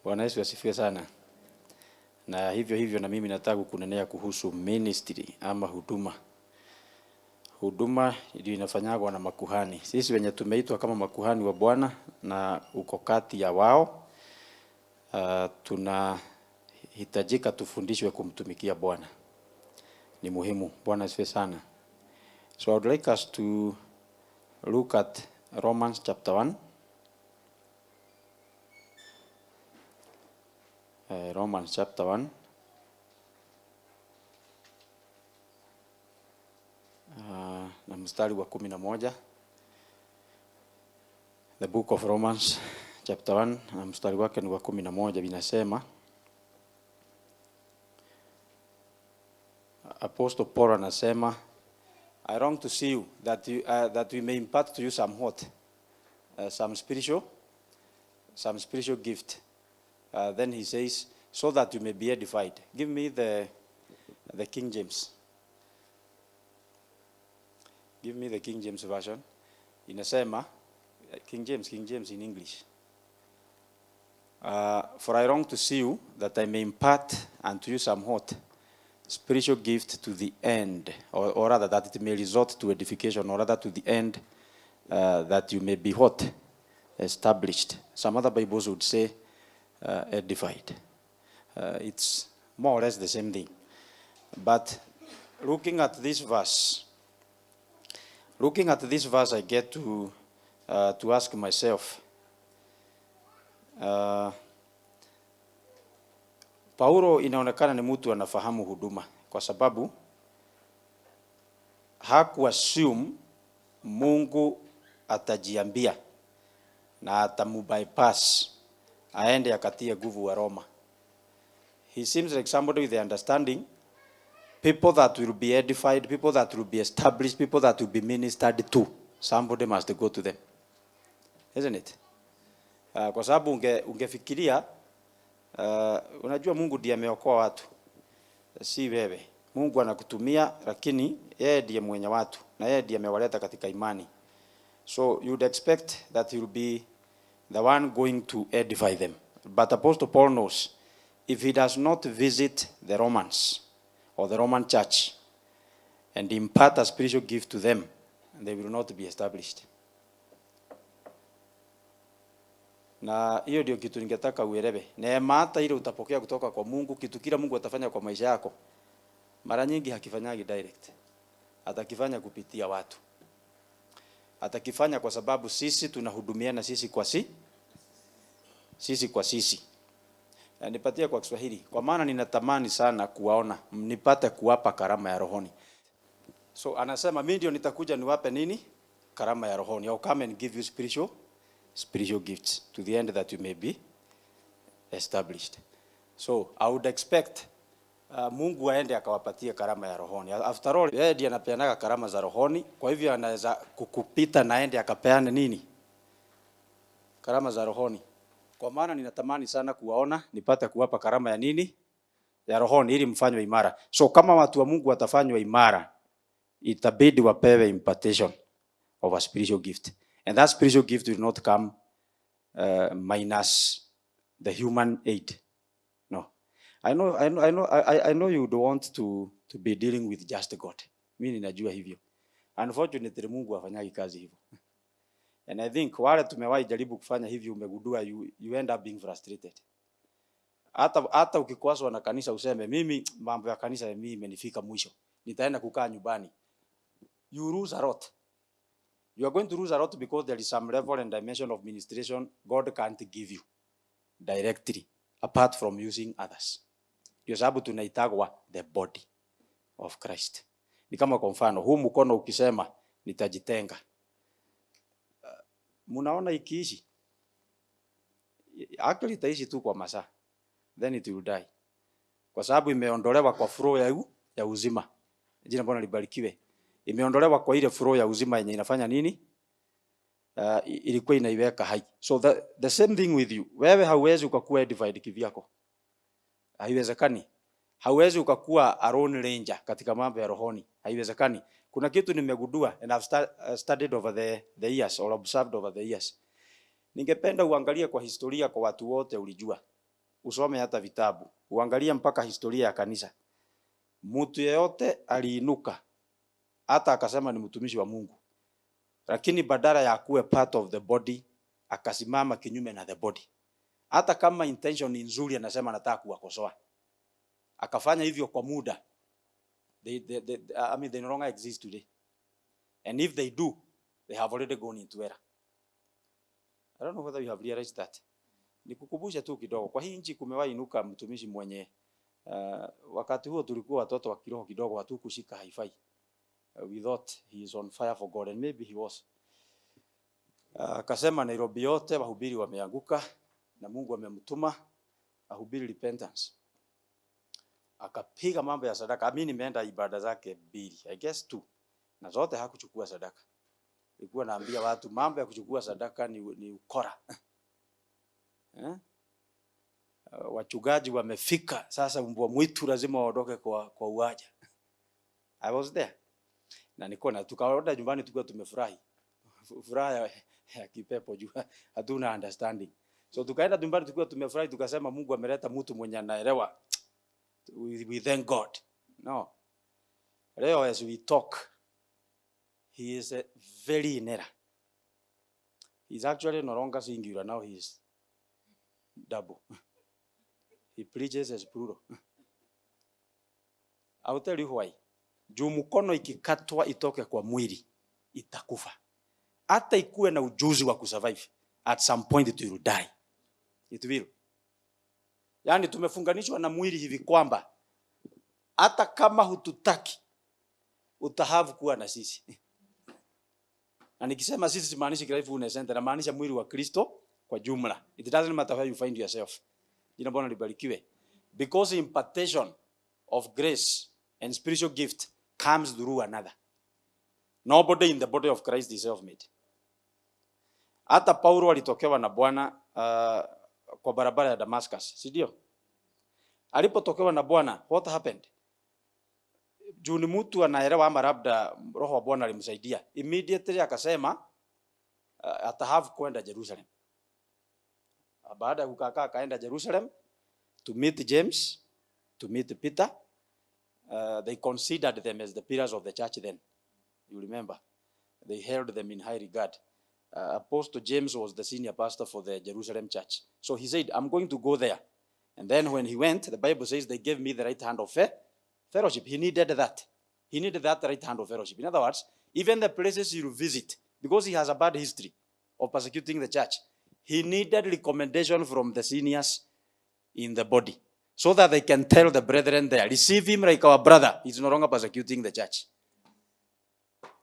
Bwana Yesu asifiwe sana. Na hivyo na mimi nataka kunenea kuhusu ministry ama huduma. Huduma ndio inafanyagwa na makuhani. Sisi wenye tumeitwa kama makuhani wa Bwana na uko kati ya wao, tunahitajika tufundishwe kumtumikia Bwana. Ni muhimu. Bwana asifiwe sana. So I would like us to look at Romans chapter 1. Romans chapter 1. Na mstari wa 11. The book of Romans chapter 1 na mstari wake ni wa 11 vinasema, Apostle Paul anasema, I long to see you that we may impart to you some some spiritual gift. Then he says, so that you may be edified. Give me the King James. Give me the King James version. Inasema, King James in English. For I long to see you that I may impart unto you some spiritual gift to the end, or rather that it may result to edification, or rather to the end, that you may be established. Some other Bibles would say edified. It's more or less the same thing. But looking at this verse, I get to ask myself, Paulo inaonekana ni mtu anafahamu huduma, kwa sababu hakuassume Mungu atajiambia na atamubypass aende akatie nguvu wa Roma. He seems like somebody with the understanding, people that will be edified, people that will be established, people that will be ministered to, somebody must go to them. Isn't it? Kwa sababu ungefikiria, unajua Mungu ndiye ameokoa watu, si wewe. Mungu anakutumia, lakini yeye ndiye mwenye watu na yeye ndiye amewaleta katika imani. So you'd expect that he will be the one going to edify them. But Apostle Paul knows, if he does not visit the Romans or the Roman church and impart a spiritual gift to them, they will not be established. Na hiyo ndio kitu ningetaka uelewe. Neema hata ile utapokea kutoka kwa Mungu, kitu kila Mungu atafanya kwa maisha yako, mara nyingi hakifanyagi direct. Atakifanya kupitia watu. Atakifanya kwa sababu sisi tunahudumiana sisi kwa sisi. Nipatie kwa Kiswahili, kwa maana ninatamani sana kuwaona nipate kuwapa karama ya rohoni. So anasema mimi ndio nitakuja niwape nini? Karama ya rohoni. I'll come and give you spiritual gifts to the end that you may be established. So I would expect Mungu aende akawapatie karama ya rohoni. After all, yeye ndiye anapeana karama za rohoni, kwa hivyo anaweza kukupita na aende akapeane nini? Karama za rohoni. Kwa maana ninatamani sana kuwaona nipate kuwapa karama ya nini? Ya rohoni, ili mfanywe imara. So kama watu wa Mungu watafanywa imara, itabidi wapewe impartation of a spiritual gift. And that spiritual gift will not come minus the human aid. No. I know you don't want to be dealing with just God. Mimi ninajua hivyo. Unfortunately Mungu afanyagi kazi hivyo. And I think wale tumewahi jaribu kufanya hivyo, umegundua you end up being frustrated. Hata ukikwazwa na kanisa useme mimi mambo ya kanisa mimi imenifika mwisho, nitaenda kukaa nyumbani. You lose a lot. You are going to lose a lot because there is some level and dimension of ministration God can't give you directly apart from using others. Ndio sababu tunaitagwa the body of Christ. Ni kama kwa mfano, huu mkono ukisema nitajitenga, munaona ikiishi, actually itaishi tu kwa masaa, then it will die, kwa sababu imeondolewa kwa flow ya uzima. Jina Bwana libarikiwe. Imeondolewa kwa ile flow ya uzima yenye inafanya nini? Ilikuwa inaiweka hai. So the same thing with you. Wewe hauwezi ukakuwa edified kivyako. Haiwezekani. Hauwezi ukakuwa a lone ranger katika mambo ya rohoni. Haiwezekani. Kuna kitu nimegundua and I've studied over the years or observed over the years. Ningependa uangalie kwa historia kwa watu wote ulijua. usome hata vitabu, uangalie mpaka historia ya kanisa. Mtu yeyote aliinuka hata akasema ni mtumishi wa Mungu, lakini badala ya kuwe part of the body akasimama kinyume na the body. Hata kama intention ni nzuri, anasema nataka kuwakosoa, akafanya hivyo kwa muda, they no longer exist today. And if they do, they have already gone into error. I don't know whether you have realized that. Nikukumbusha tu kidogo, kwa hii nchi kumewahi inuka mtumishi mwenye wakati huo tulikuwa watoto wa kiroho kidogo, hatukushika hi-fi. We thought he is on fire for God, and maybe he was. Akasema Nairobi yote wahubiri wameanguka na Mungu amemtuma ahubiri repentance. Akapiga mambo ya sadaka. Mimi nimeenda ibada zake 2, I guess 2. Na zote hakuchukua sadaka. Nilikuwa naambia watu mambo ya kuchukua sadaka ni ukora. Wachungaji wamefika sasa, mbwa mwitu lazima waondoke kwa uwanja. I was there. Na niko na tukaenda nyumbani tukiwa tumefurahi. Furaha ya kipepo juu hatuna understanding. So tukaenda nyumbani tukiwa tumefurahi, tukasema Mungu ameleta mtu mwenye anaelewa. We thank God. No. Leo as we talk, he is very in error. He's actually no longer singular, now he is double. He preaches as plural. I'll tell you why. Juu mkono ikikatwa itoke kwa mwili, itakufa. Hata ikuwe na ujuzi wa kusurvive, at some point it will die. It will. Yani tumefunganishwa na mwili hivi kwamba hata kama hututaki utahavu kuwa na sisi. Na nikisema sisi simaanishi Clive Center, namaanisha mwili wa Kristo kwa jumla. It doesn't matter where you find yourself. Jina Bwana libarikiwe. Because impartation of grace and spiritual gift comes through another. Nobody in the body of Christ is self-made. Hata Paulo alitokewa na Bwana kwa barabara ya Damascus, si ndio? Alipotokewa na Bwana, what happened? Juu ni mtu anaelewa ama labda roho wa Bwana alimsaidia. Immediately akasema atahave kwenda Jerusalem. Baada ya kukaa akaenda Jerusalem to meet James, to meet Peter. They considered them as the pillars of the church then. You remember? They held them in high regard. Apostle James was the senior pastor for the Jerusalem church. So he said, I'm going to go there. And then when he went, the Bible says they gave me the right hand of fellowship. He needed that. He needed that right hand of fellowship. In other words, even the places he will visit, because he has a bad history of persecuting the church, he needed recommendation from the seniors in the body, so that they can tell the brethren there, receive him like our brother. He's no longer persecuting the church.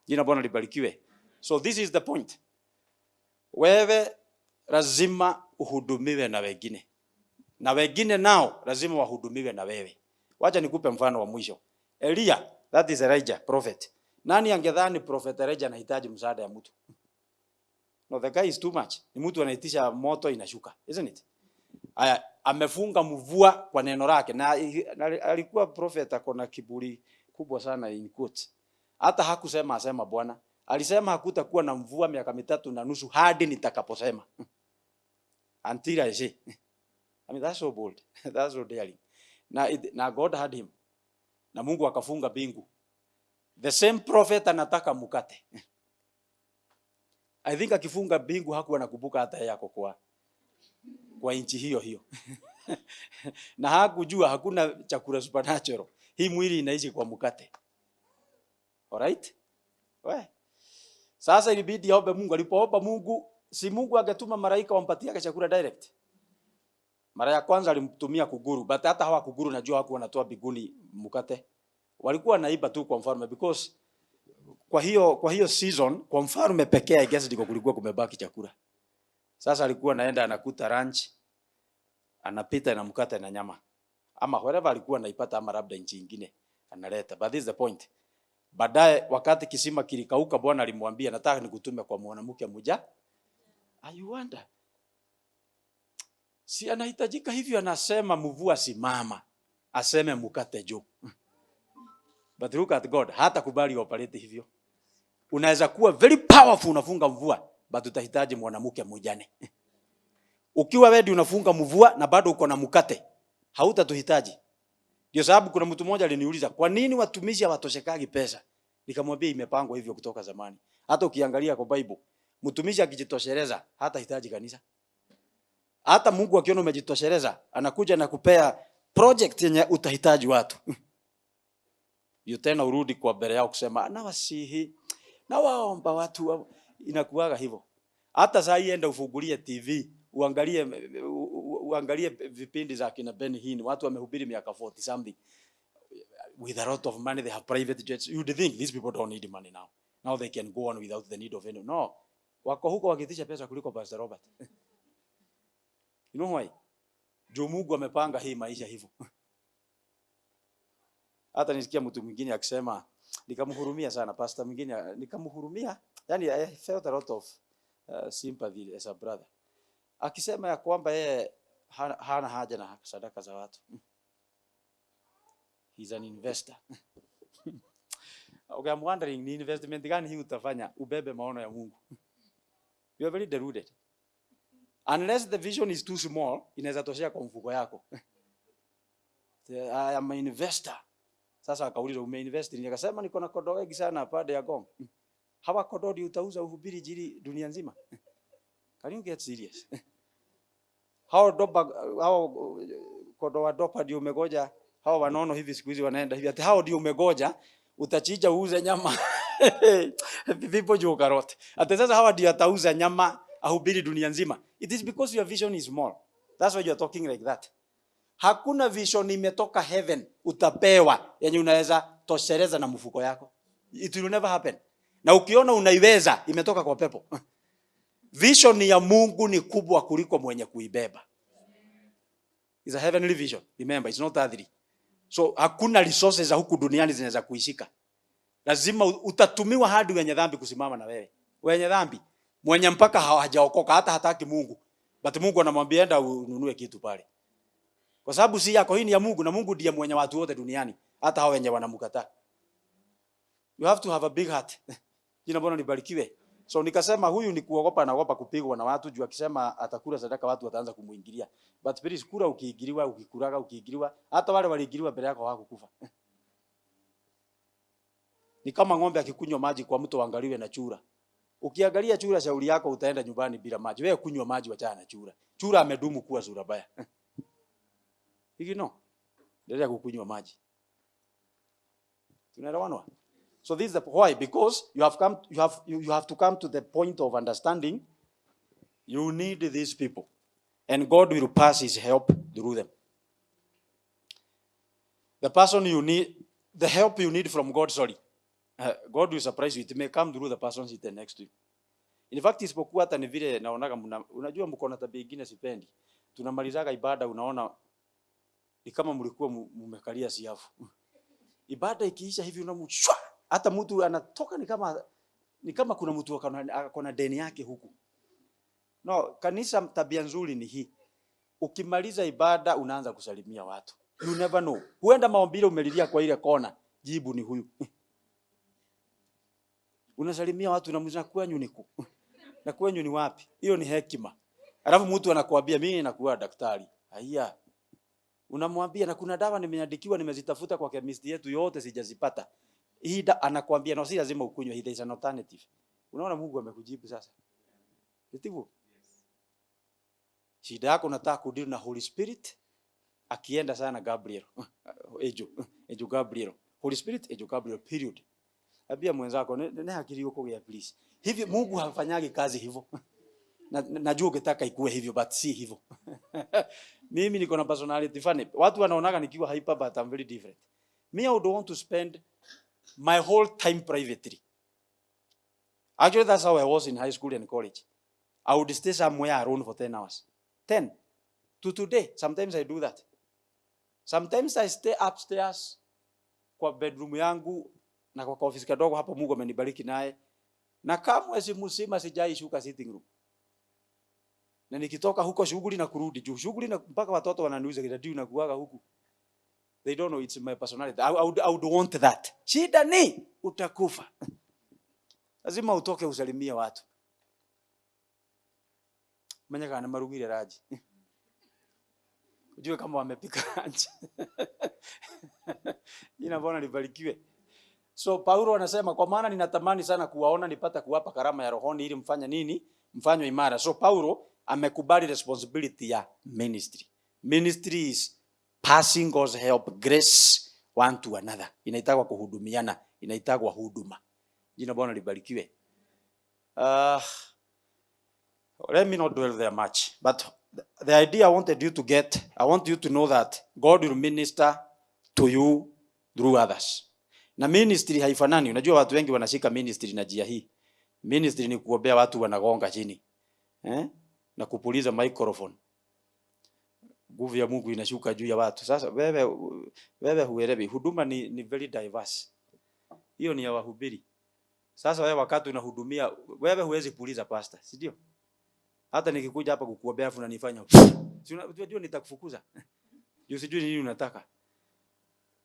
Jina Bwana libarikiwe. So this is the point. Wewe lazima uhudumiwe na wengine. Na wengine nao lazima wahudumiwe na wewe. Wacha nikupe mfano wa mwisho. Elia, that is Elijah, prophet. Nani angedhani prophet Elijah anahitaji msaada ya mtu? No, the guy is too much. Ni mtu anaitisha moto inashuka, isn't it? Aya, amefunga mvua kwa neno lake, na alikuwa prophet akona kiburi kubwa sana in quotes. Hata hakusema asema Bwana, alisema hakutakuwa na mvua miaka 3.5 hadi nitakaposema. Until I say. I mean, that's so bold. That's so daring. Na God had him. Na Mungu akafunga bingu. The same prophet anataka mkate. I think akifunga bingu hakuwa nakumbuka hata yako kwa inchi hiyo. Na hakujua hakuna chakula supernatural. Hii mwili inaishi kwa mkate. Alright? We. Sasa ilibidi aombe Mungu. Alipoomba Mungu, si Mungu angetuma malaika wampatie chakula direct. Mara ya kwanza alimtumia kuguru, but hata hawa kuguru najua hakuwa wanatoa biguni mkate. Walikuwa naiba tu kwa mfalme, because kwa hiyo season kwa mfalme pekee I guess ndiko kulikuwa kumebaki chakula. Sasa alikuwa naenda anakuta ranch, anapita na mkate na nyama. Ama wherever alikuwa anaipata, ama labda nchi nyingine analeta. But this is the point. Baadaye wakati kisima kilikauka, Bwana alimwambia nataka nikutume kwa mwanamke mmoja. I wonder. Si anahitajika hivyo, anasema mvua simama, aseme mkate juu. But look at God, hata kubali operate hivyo. Unaweza kuwa very powerful unafunga mvua, but utahitaji mwanamke mjane. Ukiwa wewe ndio unafunga mvua na bado uko na mkate, hautatuhitaji. Ndio sababu kuna mtu mmoja aliniuliza, kwa nini watumishi hawatoshekagi pesa? Nikamwambia imepangwa hivyo kutoka zamani. Hata ukiangalia kwa Bible, mtumishi akijitosheleza hata hitaji kanisa. Hata Mungu akiona umejitosheleza, anakuja na kupea project yenye utahitaji watu. Hiyo tena urudi kwa mbele yao kusema na wasihi na waomba watu, inakuwaga hivyo. Hata saa hii enda ufungulie TV, uangalie vipindi za kina Ben Hinn, watu wamehubiri miaka 40 something with a lot of money, they have private jets. You think these people don't need money now. Now they can go on without the need of any. No. Wako huko wakitisha pesa kuliko Pastor Robert. You know why? Juu Mungu amepanga hii maisha hivyo. Hata nisikia mtu mwingine akisema, nikamhurumia sana pastor mwingine, nikamhurumia. Yani I felt a lot of sympathy as a brother. Akisema ya kwamba yeye hana haja na sadaka za watu. He's an investor. Okay, I'm wondering ni investment gani hii utafanya ubebe maono ya Mungu? You are very deluded. Unless the vision is too small, inaweza toshea kwa mfuko yako. I am an investor. Sasa akauliza umeinvest nini? Akasema niko na kondoo wengi sana pande ya Gong. Hawa kondoo ndio utauza uhubiri jiri dunia nzima. Can you get serious? Hao kondoo wa dopa ndio umegoja, hao wanono hivi siku hizi wanaenda hivi ati hao ndio umegoja utachija uuze nyama. Vipo juu karote. Ati sasa hawa ndio atauza nyama ahubiri dunia nzima. It is because your vision is small. That's why you are talking like that. Hakuna vision imetoka heaven utapewa yenye unaweza toshereza na mfuko yako. It will never happen. Na ukiona unaiweza imetoka kwa pepo. Vision ya Mungu ni kubwa kuliko mwenye kuibeba. It's a heavenly vision. Remember, it's not earthly. So hakuna resources za huku duniani zinaweza kuishika. Lazima utatumiwa hadi wenye dhambi kusimama na wewe. Wenye dhambi, mwenye mpaka hajaokoka hata hataki Mungu. But Mungu anamwambia enda ununue kitu pale. Kwa sababu si yako, hii ni ya Mungu, na Mungu ndiye mwenye watu wote duniani, hata hao wenye wanamkataa. You have to have a big heart. Jina Bwana libarikiwe. So nikasema huyu ni kuogopa, anaogopa kupigwa na watu juu akisema atakula sadaka watu wataanza kumuingilia. But please, kula ukiingiliwa, ukikuraga ukiingiliwa, hata wale waliingiliwa mbele yako hawakukufa. Ni kama ng'ombe akikunywa maji kwa mto angaliwe na chura. Ukiangalia chura shauri yako utaenda nyumbani bila maji. Wewe kunywa maji wachana na chura. Chura amedumu kuwa sura baya. Hiki no. Ndio kukunywa maji. Tunaelewana? So this is the why, because you have to come to the point of understanding you need these people and God will pass his help through them. The person you need, the help you need from God, God will surprise you. It may come through the person sitting next to you. In fact, isipokuwa hata ni vile naonaga unajua mko na tabia nyingine sipendi. Tunamalizaga ibada unaona ni kama mlikuwa mmekalia siafu. Ibada ikiisha hivi unamshwa. Hata mtu anatoka ni kama kuna mtu akona deni yake huku. No, kanisa tabia nzuri ni hii. Ukimaliza ibada unaanza kusalimia watu. You never know. Huenda maombi umelilia kwa ile kona, jibu ni huyu. Unasalimia watu na mzee kwenyu niko. Na kwenyu ni wapi? Hiyo ni hekima. Alafu mtu anakuambia mimi nakuwa daktari. Haya. Unamwambia na kuna dawa nimeandikiwa nimezitafuta kwa chemist yetu yote sijazipata. Hii anakuambia na si lazima ukunywe, there is an alternative. Unaona Mungu amekujibu sasa. Ndivyo. Shida yako unataka kudili na Holy Spirit akienda sana Gabriel. Ejo Gabriel. Holy Spirit ejo Gabriel period. Abia mwenzako ne akili yako ya please. Hivi Mungu hafanyagi kazi hivyo. Najua ukitaka ikuwe hivyo but si hivyo. Mimi niko na personality funny. Watu wanaonaga nikiwa hyper but I'm very different. Me, I would want to spend my whole time privately. Actually, that's how I was in high school and college. I would stay somewhere alone for 10 hours. 10. To today, sometimes I do that. Sometimes I stay upstairs kwa bedroom yangu na kwa office kadogo hapo Mungu amenibariki naye. Na kama mwezi mzima sijai shuka sitting room. Na nikitoka huko shughuli na kurudi juu shughuli na mpaka watoto wananiuliza kidadi unakuaga huku. They don't know it's my personality. I would want that. Shida ni utakufa. Lazima utoke usalimia watu. Mwenye kana marugire raji. Ujue kama wamepika raji. Jina Bwana libarikiwe. So Paulo anasema kwa maana ninatamani sana kuwaona nipata kuwapa karama ya rohoni ili mfanye nini? Mfanywe imara. So Paulo amekubali responsibility ya ministry. Ministry is passing God's help, grace one to another. Inaitagwa kuhudumiana, inaitagwa huduma. Jina Bwana libarikiwe. Let me not dwell there much, but the idea I wanted you to get, I want you to know that God will minister to you through others. Na ministry haifanani. Unajua watu wengi wanashika ministry na njia hii. Ministry ni kuombea watu wanagonga chini. Na kupuliza microphone. Nguvu ya Mungu inashuka juu ya watu. Sasa wewe huelewi. Huduma ni very diverse. Hiyo ni ya wahubiri. Sasa wewe wakati unahudumia, wewe huwezi puliza pastor, si ndio? Hata nikikuja hapa kukuombea afu unanifanya. Si unajua nitakufukuza. Juu sijui nini unataka.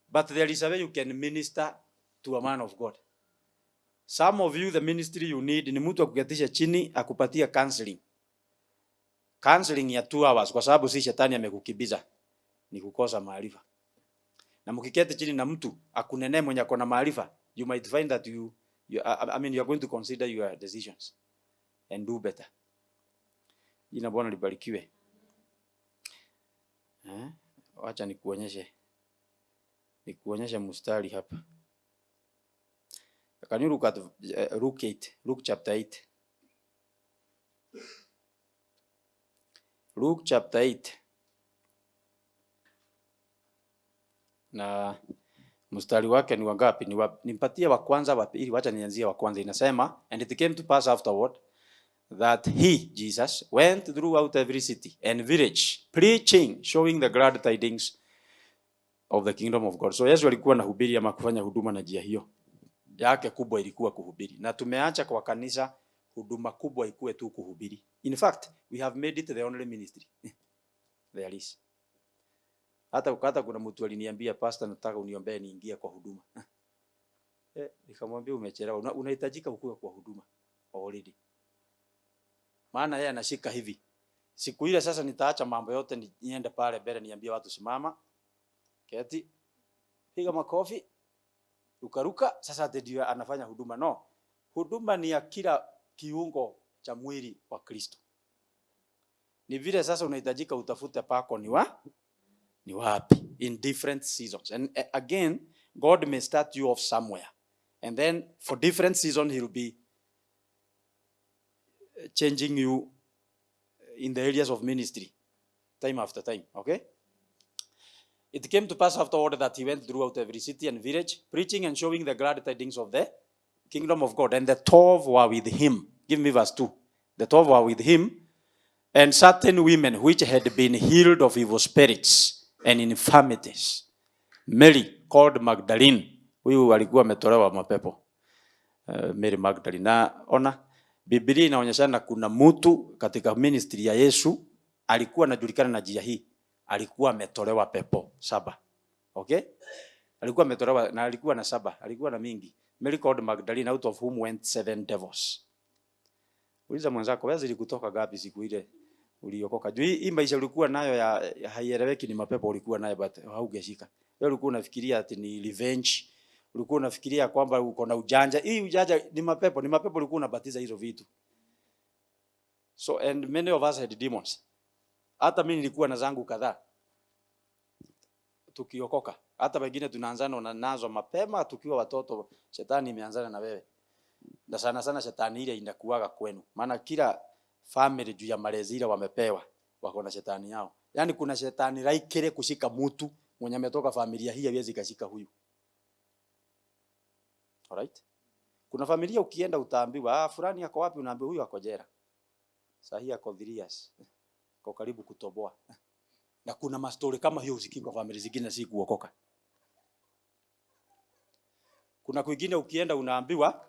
But there is a way you can minister to a man of God. Some of you, the ministry you need ni mtu akuketisha chini akupatia counseling. Counseling ya 2 hours kwa sababu si shetani amekukibiza. Ni kukosa maarifa. Na mkiketi chini na mtu akunene mwenye akona maarifa, you might find that you are going to consider your decisions and do better. Jina Bwana libarikiwe. Acha nikuonyeshe mstari hapa. Can you look at Luke chapter 8? Luke chapter 8. Na mstari wake ni wangapi? Nimpatie wa kwanza, wa pili, wacha nianzie wa kwanza. Inasema, and it came to pass afterward that he, Jesus, went throughout every city and village, preaching, showing the glad tidings of the kingdom of God. So Yesu alikuwa anahubiri ama kufanya huduma na njia hiyo. Yake kubwa ilikuwa kuhubiri. Na tumeacha kwa kanisa huduma kubwa ikuwe tu kuhubiri. In fact, we have made it the only ministry. There is. Hata kuna mtu aliniambia, pastor, nataka uniombee niingie kwa huduma. Nikamwambia umechelewa. Unahitajika ukue kwa huduma already. Maana yeye anashika hivi. Siku ile sasa nitaacha mambo yote niende pale mbele niambie watu simama. Keti. Piga makofi. Rukaruka. Sasa ndio anafanya huduma. No. Huduma ni ya kila kiungo cha mwili wa Kristo. Ni vile sasa unahitajika utafute pako ni wapi in different seasons. And again, God may start you off somewhere. And then for different seasons he will be changing you in the areas of ministry time after time. Okay? It came to pass afterward that he went throughout every city and village, preaching and showing the glad tidings of the kingdom of God. And the 12 were with him. Give me verse 2. The 12 were with him, and certain women which had been healed of evil spirits and infirmities. Mary called Magdalene. Huyu alikuwa ametolewa mapepo. Mary Magdalene. Na ona, Biblia inaonyeshana kuna mtu katika ministry ya Yesu alikuwa anajulikana na jina hii. Alikuwa ametolewa pepo 7. Okay? Alikuwa ametolewa na alikuwa na 7. Alikuwa na mingi. Mary called Magdalene, out of whom went 7 devils. Uliza mwenzako, wewe zilikutoka gapi siku ile uliokoka? Juu hii maisha ulikuwa nayo ya haieleweki, ni mapepo ulikuwa nayo but haungeshika. Wewe ulikuwa unafikiria ati ni revenge. Ulikuwa unafikiria kwamba uko na ujanja. Hii ujanja ni mapepo ulikuwa unabatiza hizo vitu. So and many of us had demons. Hata mimi nilikuwa na zangu kadhaa. Tukiokoka. Hata wengine tunaanzana nazo mapema tukiwa watoto. Shetani imeanzana na wewe. Na sana shetani ile inakuaga kwenu. Maana kila family juu ya malezi ile wamepewa wako na shetani yao. Yaani kuna shetani raikere kushika mtu mwenye ametoka familia hii hawezi kashika huyu. Alright? Kuna familia ukienda utaambiwa, fulani yako wapi? Unaambiwa huyu ako jela. Sahi yako 3 years. Kwa karibu kutoboa. Na kuna mastori kama hiyo usikii kwa familia zingine si kuokoka. Kuna kwingine ukienda unaambiwa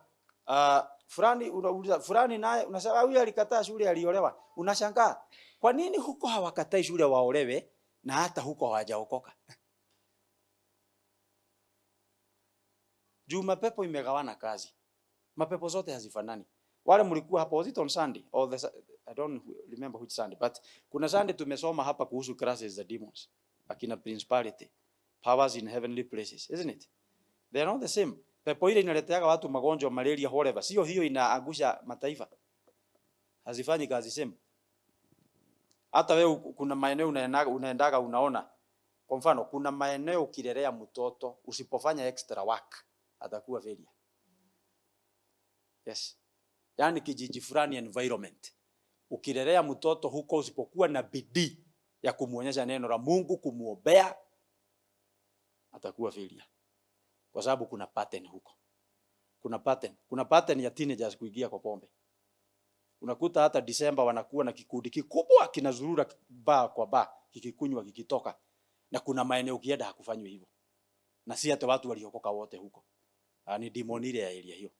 fulani, unauliza fulani naye unasema huyu alikataa shule aliolewa. Unashangaa, kwa nini huko hawakatai shule waolewe na hata huko hawajaokoka? Juu mapepo imegawana kazi. Mapepo zote hazifanani. Wale mlikuwa hapo, was it on Sunday or I don't remember which Sunday, but kuna Sunday tumesoma hapa kuhusu classes za demons. Akina principality, powers in heavenly places, isn't it? They are not the same. Pepo ile inaleteaga watu magonjwa, malaria, whatever. Sio hiyo inaangusha mataifa. Hazifanyi kazi same. Hata wewe kuna maeneo unaendaga unaona. Kwa mfano kuna maeneo ukilelea mtoto usipofanya extra work atakuwa failure. Yes. Yaani kijiji fulani environment. Ukilelea mtoto huko usipokuwa na bidii ya kumuonyesha neno la Mungu, kumuombea, atakuwa failure. Kwa sababu kuna pattern huko. Kuna pattern ya teenagers kuingia kwa pombe. Unakuta hata December wanakuwa na kikundi kikubwa kinazurura bar kwa bar, kikikunywa kikitoka. Na kuna maeneo ukienda hakufanywi hivyo. Na si hata watu waliokoka wote huko. Ni demon ile ya area hiyo.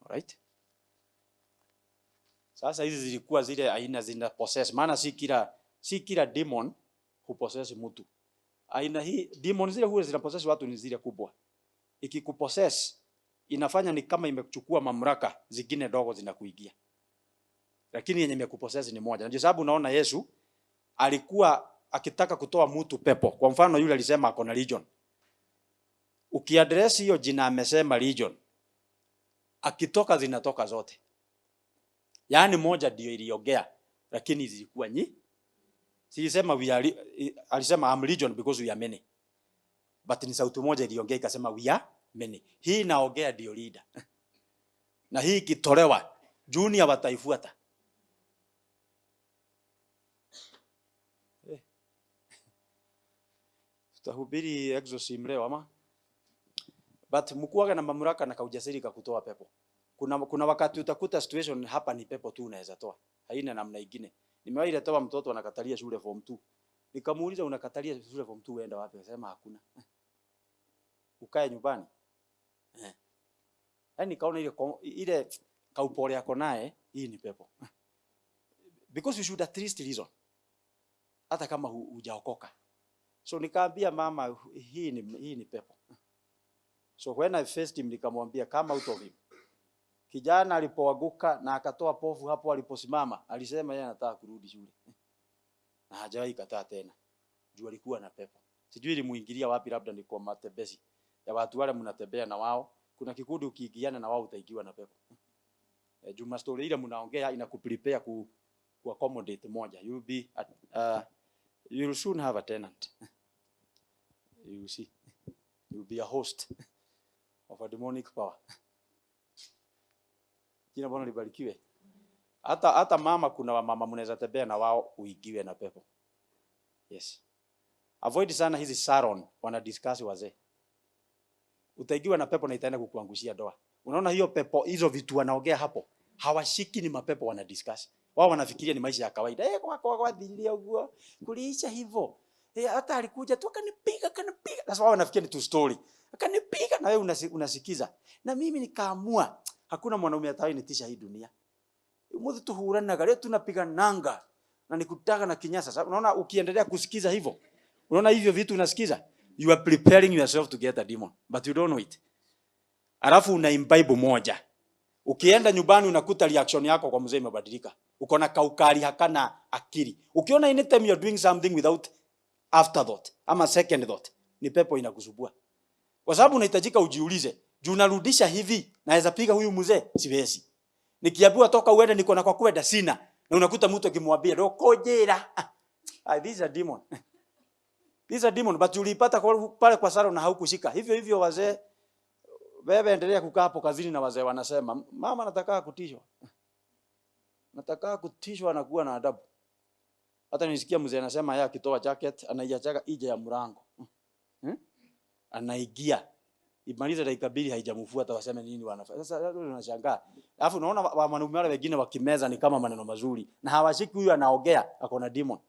Alright? Sasa hizi zilikuwa zile aina zina possess. Maana si kila demon hupossess mtu. Aina hii demon zile huwa zina possess watu ni zile kubwa. Ikikupossess inafanya ni kama imechukua mamlaka, zingine dogo zinakuingia. Lakini yenye imekupossess ni moja. Ndio sababu unaona Yesu alikuwa akitaka kutoa mtu pepo. Kwa mfano yule alisema ako na legion. Ukiaddress hiyo jina amesema legion, akitoka zinatoka zote. Yaani moja ndio iliongea, lakini zilikuwa nyingi. Silisema alisema I'm legion because we are many. But ni sauti moja iliongea ikasema we are many. Hii naongea ndio leader. Na hii kitolewa junior wataifuata. Tutahubiri exorcism leo ama? But mkuaga na mamlaka na kaujasiri ka kutoa pepo. Kuna wakati utakuta situation hapa ni pepo tu unaweza toa. Haina namna nyingine. Nimewahi letoa mtoto anakatalia shule form 2. Nikamuuliza unakatalia shule form 2 uenda wapi? Akasema hakuna. Ukae nyumbani. Yaani nikaona ile kaupole yako naye hii ni pepo. Because you should at least reason. Hata kama hujaokoka. So nikaambia mama hii ni pepo. So when I faced him nikamwambia come out of him. Kijana alipoanguka na akatoa povu hapo aliposimama, alisema yeye anataka kurudi shule. Na hajawahi kataa tena. Juu alikuwa na pepo. Sijui ilimuingilia wapi, labda ni kwa matembezi. Ya watu wale mnatembea na wao, kuna kikundi ukiingiana na wao utaigiwa na pepo. Juma story ile mnaongea inakuprepare ku accommodate moja. You'll soon have a tenant. You see. You'll be a host of a demonic power. Jina Bwana libarikiwe. Hata mama, kuna wamama mnaweza tembea na wao uigiwe na pepo. Yes. Avoid sana hizi salon wana discuss wazee. Utaigiwa na pepo na itaenda kukuangushia doa. Unaona hiyo pepo, hizo vitu wanaongea hapo, hawashiki ni mapepo wana discuss. Wao wanafikiria ni maisha ya kawaida. Kwa dhilia huo kuliisha hivyo. Hata alikuja tu kanipiga. Sasa wao wanafikiria ni tu story. Akanipiga na wewe unasikiza. Na mimi nikaamua hakuna mwanaume atawanitisha hii dunia. Mmoja tuhuranaga leo tunapiga nanga na nikutaka na kinyasa. Sasa unaona ukiendelea kusikiza hivyo. Unaona hivyo vitu unasikiza? You are preparing yourself to get a demon, but you don't know it. Alafu una imbibe moja. Ukienda nyumbani unakuta reaction yako kwa mzee imebadilika. Uko na kaukali hakana akili. Ukiona anytime you are doing something without afterthought ama second thought, ni pepo inakusubua. Kwa sababu unahitajika ujiulize, juu narudisha hivi, naweza piga huyu mzee? Siwezi. Nikiambiwa toka uende niko na kwa kwenda sina. Na unakuta mtu akimwambia dokojera. This is a demon. This is a demon, but ulipata pale kwa sala na haukushika. Hivyo wazee, wewe endelea kukaa hapo kazini na wazee wanasema, mama nataka kutishwa. Nataka kutishwa na kuwa na adabu. Hata nisikia mzee anasema yeye akitoa jacket anaiachaga nje ya mlango. Anaigia. Imaliza dakika 2 haijamfuata waseme nini wanafanya. Sasa unashangaa. Alafu unaona wanaume wale wengine wakimeza ni kama maneno mazuri. Na hawashiki huyu anaongea ako na demon.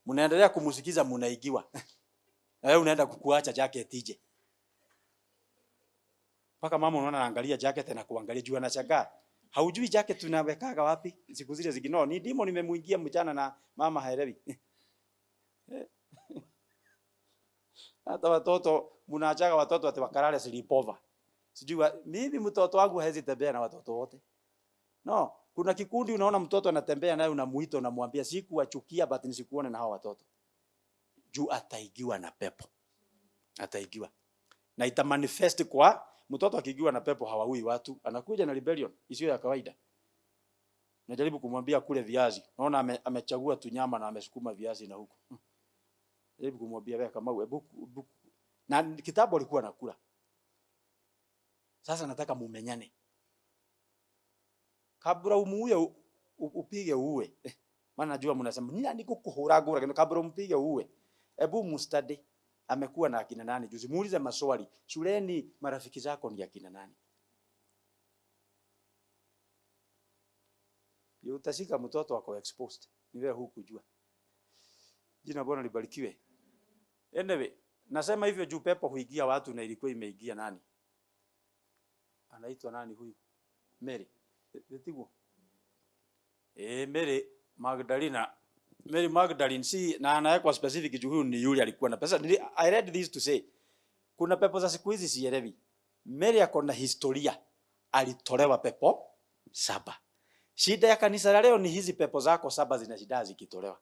Mnaendelea kumsikiza mnaigiwa. Na wewe unaenda kukuacha jacket ije. Paka mama unaona anaangalia jacket na kuangalia juu anashangaa. Haujui jacket tunawekaga wapi? Siku zile zingine ni demon nimemuingia mchana na mama haelewi. Hata watoto mnaachaga watoto ati wakalale sleepover. Sijui mimi mtoto wangu hawezi tembea na watoto wote. No, kuna kikundi unaona mtoto anatembea naye unamuita unamwambia sikuwachukia but nisikuone na hao watoto. Juu ataigiwa na pepo. Ataigiwa. Na ita manifest kwa mtoto akigiwa na pepo hawaui watu, anakuja na rebellion isiyo ya kawaida. Najaribu kumwambia kule viazi. Naona amechagua tu nyama na amesukuma viazi na huko. Najaribu kumwambia wewe kama hebu na kitabu alikuwa anakula. Sasa nataka mumenyane. Kabla umuue upige uwe. Maana najua mnasema nini kukuhura gura kabla umpige uwe. Hebu mustadi amekuwa na akina nani? Juzi muulize maswali. Shuleni marafiki zako ni akina nani? Utashika mtoto wako exposed. Ni wewe hukujua. Jina Bwana libarikiwe. Anyway, nasema hivyo juu pepo huigia watu na ilikuwa imeigia nani? Anaitwa nani huyu? Mary. Etigo. Mary Magdalena. Mary Magdalene si na anawekwa specific juu huyu ni yule alikuwa na pesa. I read this to say kuna pepo za siku hizi sielewi. Mary akona historia. Alitolewa pepo 7. Shida ya kanisa leo ni hizi pepo zako 7 zina shida zikitolewa.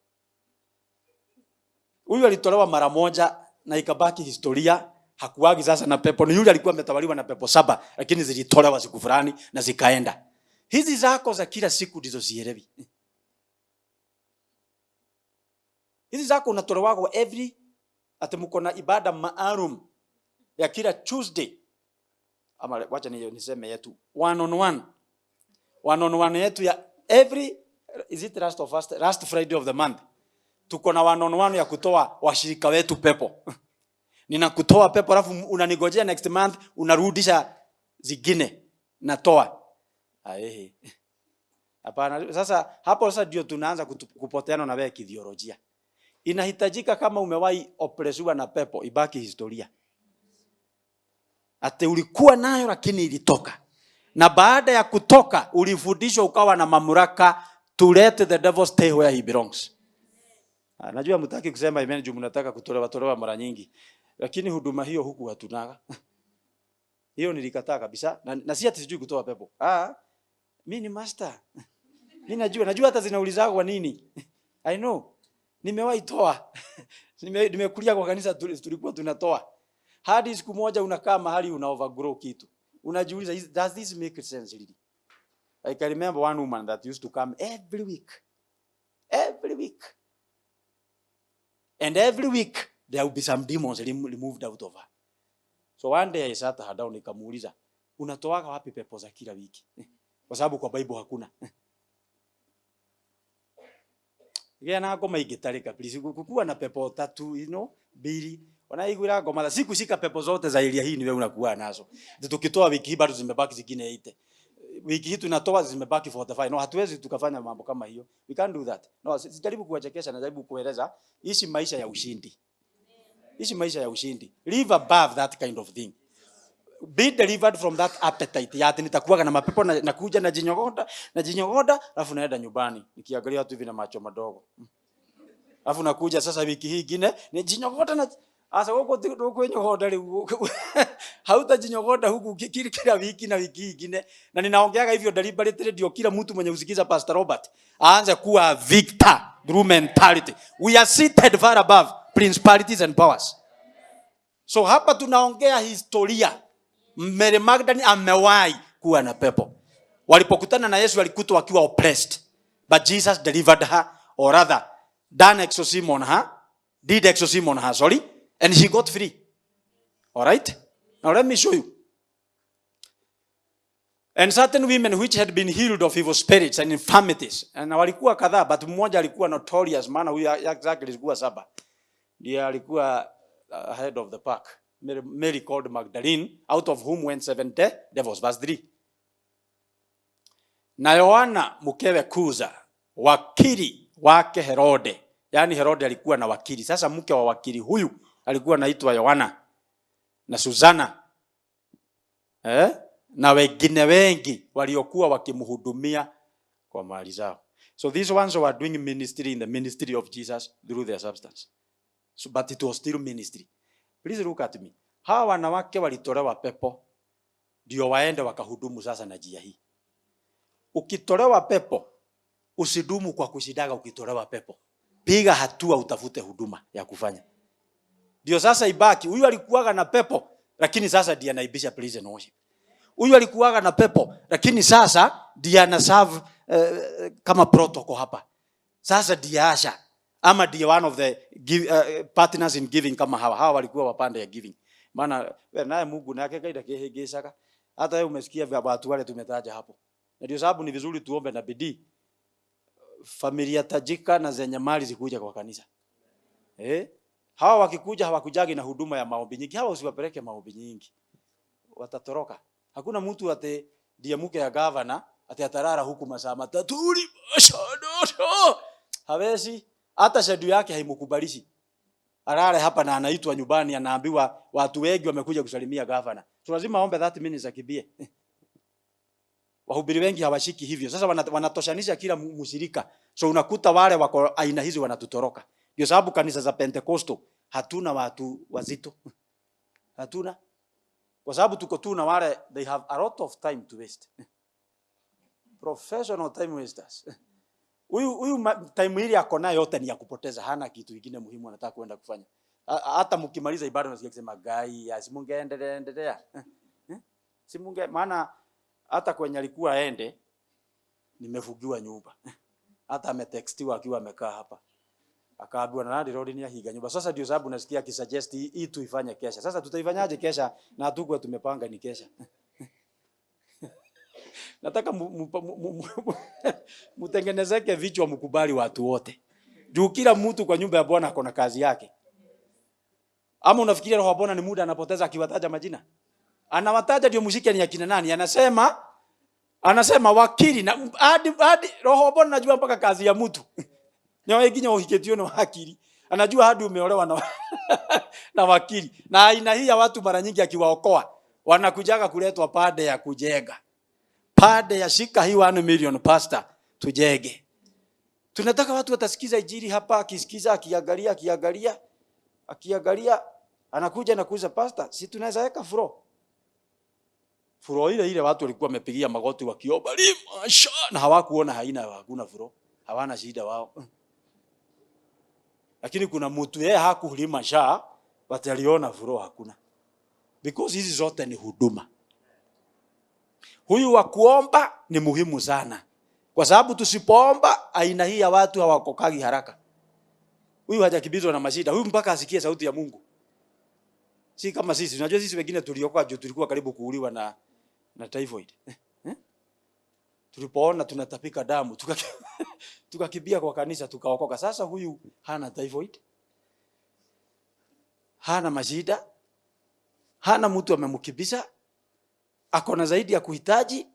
Huyu alitolewa mara moja na ikabaki historia, hakuwagi sasa na pepo. Ni yule alikuwa ametawaliwa na pepo 7 lakini zilitolewa siku fulani na zikaenda. Hizi zako za kila siku ndizo zielewi. Hizi zako unatolewa kwa every mko na ibada maalum ya kila Tuesday. Ama wacha niseme yetu one on one yetu ya every last Friday of the month. Tuko na one on one ya kutoa washirika wetu pepo. Ninakutoa pepo alafu unanigojea next month unarudisha zingine natoa. Hapana, sasa hapo sasa ndio tunaanza kupoteana na wewe kitheolojia. Inahitajika kama umewahi opereshwa na pepo ibaki historia. Ate ulikuwa nayo lakini ilitoka. Na baada ya kutoka ulifundishwa ukawa na mamlaka to let the devil stay where he belongs. Najua mtaki kusema amen juu mnataka kutolewa mara nyingi. Lakini huduma hiyo huku hatunaga. Hiyo nilikataa kabisa na si ati sijui kutoa pepo. Mimi ni master. Mimi najua hata zinauliza kwa nini. I know. Nimewahi toa. Nimekulia kwa kanisa tulikuwa tunatoa. Hadi siku moja unakaa mahali una overgrow kitu. Unajiuliza does this make sense really? I can remember one woman that used to come every week. Every week. And every week there will be some demons removed out of her. So one day I sat her down nikamuuliza, unatoa wapi pepo za kila wiki? Kwa sababu kwa Bible hakuna. Gena ngoma igitarika please kukuwa na pepo 3 2 wanaigwira ngoma siku shika pepo zote za area hii ni wewe unakuwa nazo. Tukitoa wiki hii bado zimebaki zingine 8. Wiki hii tunatoa zimebaki 45. No, hatuwezi tukafanya mambo kama hiyo. We can't do that. No, sijaribu kuwachekesha na jaribu kueleza ishi maisha ya ushindi. Ishi maisha ya ushindi. Live above that kind of thing. Be delivered from that appetite. Ya ati nitakuwa na mapepo na kuja na jinyogoda alafu naenda nyumbani nikiangalia watu hivi na macho madogo. Alafu nakuja sasa wiki hii nyingine ni jinyogoda na asa huko nyogoda leo. Hautajinyogoda huku kila wiki na wiki nyingine na ninaongeaga hivyo deliberately ndio kila mtu mwenye usikiza Pastor Robert aanze kuwa victor through mentality. We are seated far above principalities and powers. So hapa tunaongea historia. Mary Magdalene amewahi kuwa na pepo. Walipokutana na Yesu walikutwa wakiwa oppressed. But Jesus delivered her, or rather, did exorcism on her, sorry, and she got free. All right? Now let me show you. And certain women which had been healed of evil spirits and infirmities. And walikuwa kadhaa, but mmoja alikuwa notorious, maana huyu exactly alikuwa 7. Ndiye alikuwa ahead of the pack. Mary called Magdalene, out of whom went 7 devils. Verse 3. Na Yohana mkewe Kuza, wakili wake Herode. Yani Herode alikuwa na wakili. Sasa mke wa wakili huyu alikuwa anaitwa Yohana na Susana. Na wengine wengi waliokuwa wakimhudumia kwa mali zao. So these ones were doing ministry in the ministry of Jesus through their substance. So, but it was still ministry. Please look at me. Hawa wanawake walitolewa pepo ndio waende wakahudumu sasa na njia hii. Ukitolewa pepo, usidumu kwa kushidaga ukitolewa pepo. Piga hatua utafute huduma ya kufanya. Ndio sasa ibaki. Huyu alikuwaga na pepo, lakini sasa ndiye anaibisha praise and worship. Huyu alikuwaga na pepo, lakini sasa ndiye anaserve kama protocol hapa. Sasa ndiye asha ama ndiye one of the partners in giving kama hawa walikuwa wapande ya giving. Maana naye Mungu nake kaida kehegesaka. Hata wewe umesikia vya watu wale tumetaja hapo. Na ndio sababu ni vizuri tuombe na bidii. Familia tajika na zenye mali zikuja kwa kanisa. Hawa wakikuja hawakujagi na huduma ya maombi nyingi. Hawa usiwapeleke maombi nyingi. Watatoroka. Hakuna mtu ate ndiye mke ya governor ate atarara huku masaa matatu. Hawezi. Hata shedu yake haimukubalishi. Arare hapa na anaitwa nyumbani anaambiwa watu wengi wamekuja kusalimia governor. So lazima aombe 30 minutes akibie. Wahubiri wengi hawashiki hivyo. Sasa wanatoshanisha kila mshirika. So unakuta wale wako aina hizi wanatutoroka. Ndio sababu kanisa za Pentecostal hatuna watu wazito. Hatuna. Kwa sababu tuko tu na wale they have a lot of time to waste. Professional time wasters. Huyu time ile yako nayo yote ni ya kupoteza, hana kitu kingine muhimu anataka kwenda kufanya. Hata mkimaliza ibada unasikia kusema gai, simungeendelea. Simunge maana hata kwenye alikuwa aende nimefugiwa nyumba. Hata ametextiwa akiwa amekaa hapa. Akaambiwa na nani rodi ni ahiga nyumba. Sasa ndio sababu nasikia akisuggest hii tuifanye kesha. Sasa tutaifanyaje kesha na hatukuwa tumepanga ni kesha. Nataka mutengenezeke vichwa mkubali watu wote. Juu kila mtu kwa nyumba ya Bwana ako na kazi yake. Ama unafikiria roho wa Bwana ni muda anapoteza akiwataja majina? Anawataja ndio mshike ni akina nani? Anasema wakili na hadi roho wa Bwana anajua mpaka kazi ya mtu. Nyoe ginya uhiketio na wakili. Anajua hadi umeolewa na wakili. Na aina hii ya watu mara nyingi akiwaokoa wanakujaga kuletwa pade ya kujenga. Pade ya shika hii 1 million pastor tujenge. Tunataka watu watasikiza injili hapa, akisikiza akiangalia anakuja na kuuza pastor, si tunaweza weka furo ile watu walikuwa wamepigia magoti wakiomba limasha na hawakuona hakuna furo, hawana shida wao. Lakini kuna mtu yeye hakulima sha wataliona furo hakuna. Because hizi zote ni huduma. Huyu wa kuomba ni muhimu sana. Kwa sababu tusipoomba aina hii ya watu hawakokagi haraka. Huyu hajakibizwa na mashida. Huyu mpaka asikie sauti ya Mungu. Si kama sisi. Unajua sisi wengine tuliokoka juu tulikuwa karibu kuuliwa na typhoid. Tulipoona tunatapika damu, tukakimbia kwa kanisa tukaokoka. Sasa huyu hana typhoid. Hana mashida. Hana mtu amemkibisha. Akona zaidi ya kuhitaji,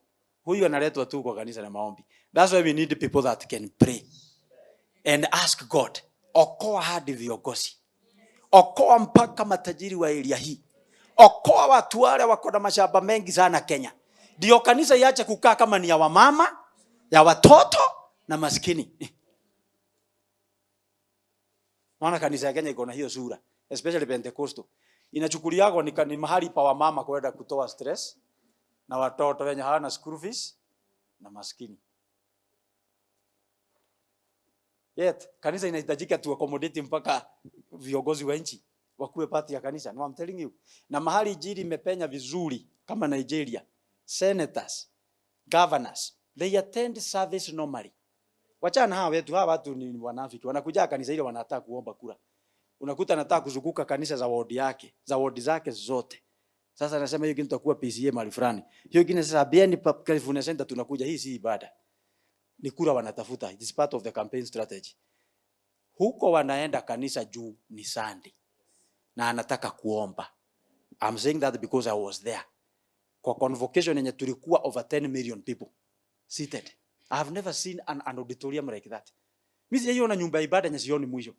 huyu analetwa tu kwa kanisa na maombi. That's why we need people that can pray and ask God. Okoa hadi viongozi. Okoa mpaka matajiri wa area hii. Okoa watu wale wako na mashamba mengi sana Kenya. Ndio kanisa iache kukaa kama ni ya wamama, ya watoto na maskini. Maana kanisa ya Kenya iko na hiyo sura, especially Pentecostal. Inachukuliagwa ni mahali pa wamama kwenda kutoa stress na watoto wenye hawana school fees na maskini. Yet kanisa inahitajika tu accommodate mpaka viongozi wa nchi wakuwe part ya kanisa. No, I'm telling you. Na mahali injili imepenya vizuri kama Nigeria, senators, governors, they attend service normally. Wachana hawa wetu, hawa watu ni wanafiki. Wanakuja kanisa ile wanataka kuomba kura. Unakuta anataka kuzunguka kanisa za ward yake, za ward zake zote. Sasa anasema hiyo kitu tutakuwa PCA mahali fulani. Hiyo kingine sasa BN California Center tunakuja, hii si ibada. Ni kura wanatafuta. It is part of the campaign strategy. Huko wanaenda kanisa juu ni Sunday. Na anataka kuomba. I'm saying that because I was there. Kwa convocation yenye tulikuwa over 10 million people seated. I have never seen an auditorium like that. Mimi sijaona nyumba ya ibada yenye sioni mwisho.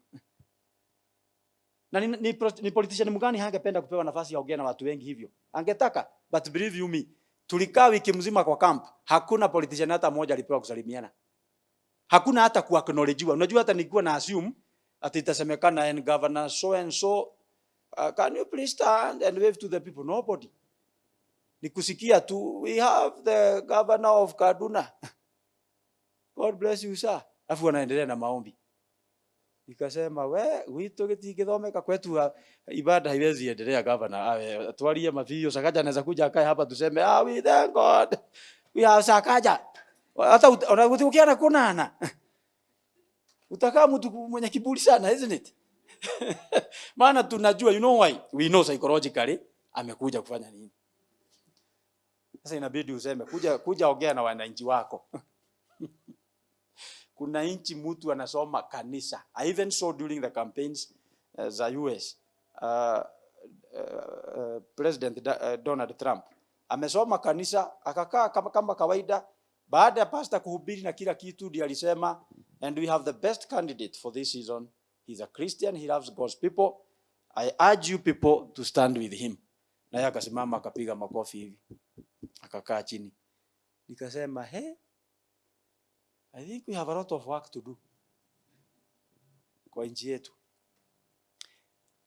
Na ni politician mgani hangependa kupewa nafasi ya ongea na watu wengi hivyo? Angetaka, but believe you me, tulikaa wiki mzima kwa camp, hakuna politician hata mmoja alipewa kusalimiana. Hakuna hata kuacknowledgewa. Unajua hata nilikuwa na assume ati itasemekana and governor so and so can you please stand and wave to the people? Nobody. Nikusikia tu, we have the governor of Kaduna. God bless you sir. Afu wanaendelea na maombi. Nikasema wito githomeka kwetu ibada haiwezi endelea governor. Atwalie mavio Sakaja anaweza kuja akae hapa tuseme we thank God. We have Sakaja. Hata ukiona kunana. Utakaa mtu mwenye kiburi sana, isn't it? Maana tunajua, you know why? We know psychologically amekuja kufanya nini. Sasa inabidi useme kuja ongea na wananchi wako. Kuna inchi mtu anasoma kanisa. I even saw during the campaigns za US President Donald Trump amesoma kanisa akakaa kama kawaida. Baada ya pastor kuhubiri na kila kitu ndiye alisema, and we have the best candidate for this season. He's a Christian, he loves God's people. I urge you people to stand with him. Na yeye akasimama akapiga makofi hivi. Akakaa chini. Nikasema, I think we have a lot of work to do kwa nchi yetu.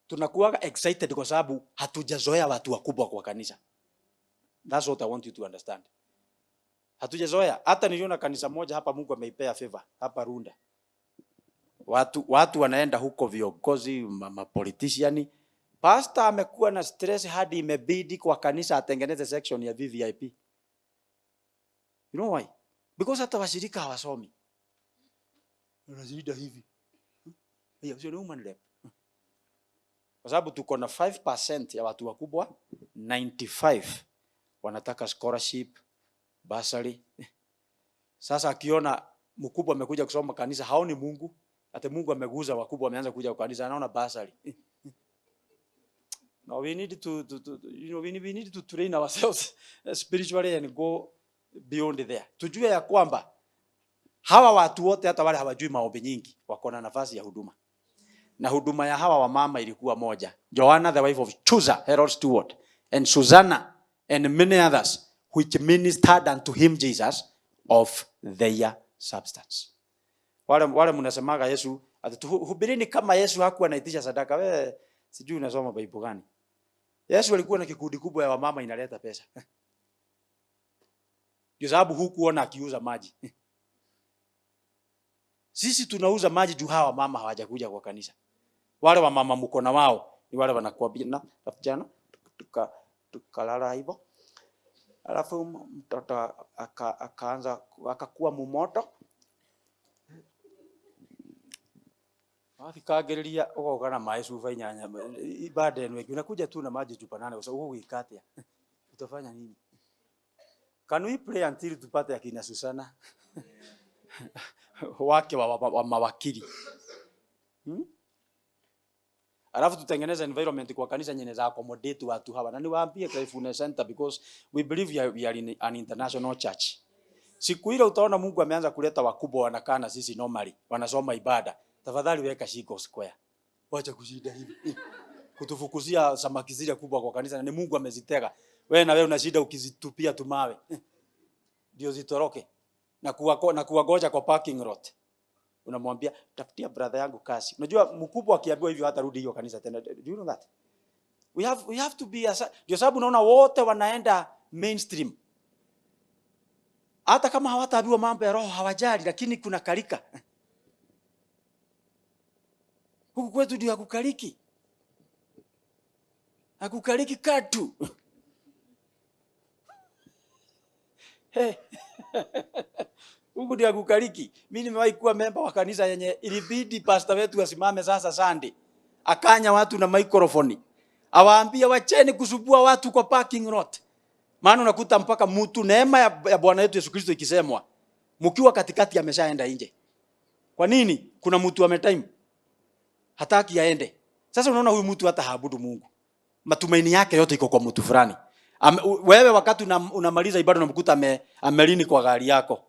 Tunakuwa excited kwa sababu hatujazoea watu wakubwa kwa kanisa. That's what I want you to understand. Hatujazoea. Hata niliona kanisa moja hapa Mungu ameipea favor hapa Runda. Watu wanaenda huko viongozi, politician. Pastor amekuwa na stress hadi imebidi kwa kanisa atengeneze section ya VVIP. You know why? Because hata washirika hawasomi. Unazida hivi. Hiyo sio human rep. Kwa sababu tuko na 5% ya watu wakubwa, 95 wanataka scholarship, bursary. Sasa akiona mkubwa amekuja kusoma kanisa haoni Mungu, hata Mungu ameguza wakubwa wameanza kuja kwa kanisa anaona bursary. No, we need to we need to train ourselves spiritually and go beyond there. Tujue ya kwamba hawa watu wote hata wale hawajui maombi nyingi wako na nafasi ya huduma. Na huduma ya hawa wamama ilikuwa moja. Joanna the wife of Chusa, Harold Stewart, and Susanna and many others which ministered unto him Jesus of their substance. Wale mnasemaga Yesu atuhubirini kama Yesu hakuwa anaitisha sadaka. Wewe sijui unasoma Biblia gani? Yesu alikuwa na kikundi kubwa ya wamama inaleta pesa. Ndio sababu hukuona akiuza maji. Sisi tunauza maji juu hawa mama hawajakuja kwa kanisa. Wale wa mama mko na wao ni wale wanakuambia na jana tukalala hivyo. Alafu mtoto akaanza akakuwa mumoto. Akikagereria ugogana mai suva inyanya ibada eno unakuja tu na maji chupa 8 kwa sababu uikatia. Utafanya nini? Can we pray until tupate akina Susana? Wake wa mawakili. Alafu tutengeneza environment kwa kanisa yenye za accommodate watu hawa. Na niwaambie Kaifune Center because we believe we are in an international church. Siku ile utaona Mungu ameanza kuleta wakubwa wanakaa na sisi normally, wanasoma ibada. Tafadhali weka Shiko Square. Wacha kushida hivi. Kutufukuzia samaki zile kubwa kwa kanisa na ni Mungu amezitega. Wewe na wewe una shida ukizitupia tumawe. Ndio zitoroke. Na kuwagoja kwa parking lot. Unamwambia tafutia brother yangu kazi. Unajua mkubwa akiambiwa hivyo hata rudi hiyo kanisa tena. Do you know that? We have to be ndio sababu unaona wote wanaenda mainstream. Hata kama hawataambiwa mambo ya roho hawajali lakini kuna kalika. Huku kwetu ndio hakukaliki. Hakukaliki katu. Huku ndio hakukaliki. Mimi nimewahi kuwa member wa kanisa yenye ilibidi pastor wetu asimame sasa Sunday. Akanya watu na microphone. Awaambia wacheni kusubua watu kwa parking lot. Maana unakuta mpaka mtu neema ya Bwana wetu Yesu Kristo ikisemwa. Mkiwa katikati ameshaenda nje. Kwa nini? Kuna mtu ametime. Hataki aende. Sasa unaona huyu mtu hata haabudu Mungu. Matumaini yake yote iko kwa mtu fulani. Wewe wakati unamaliza ibada unamkuta amelini kwa gari yako.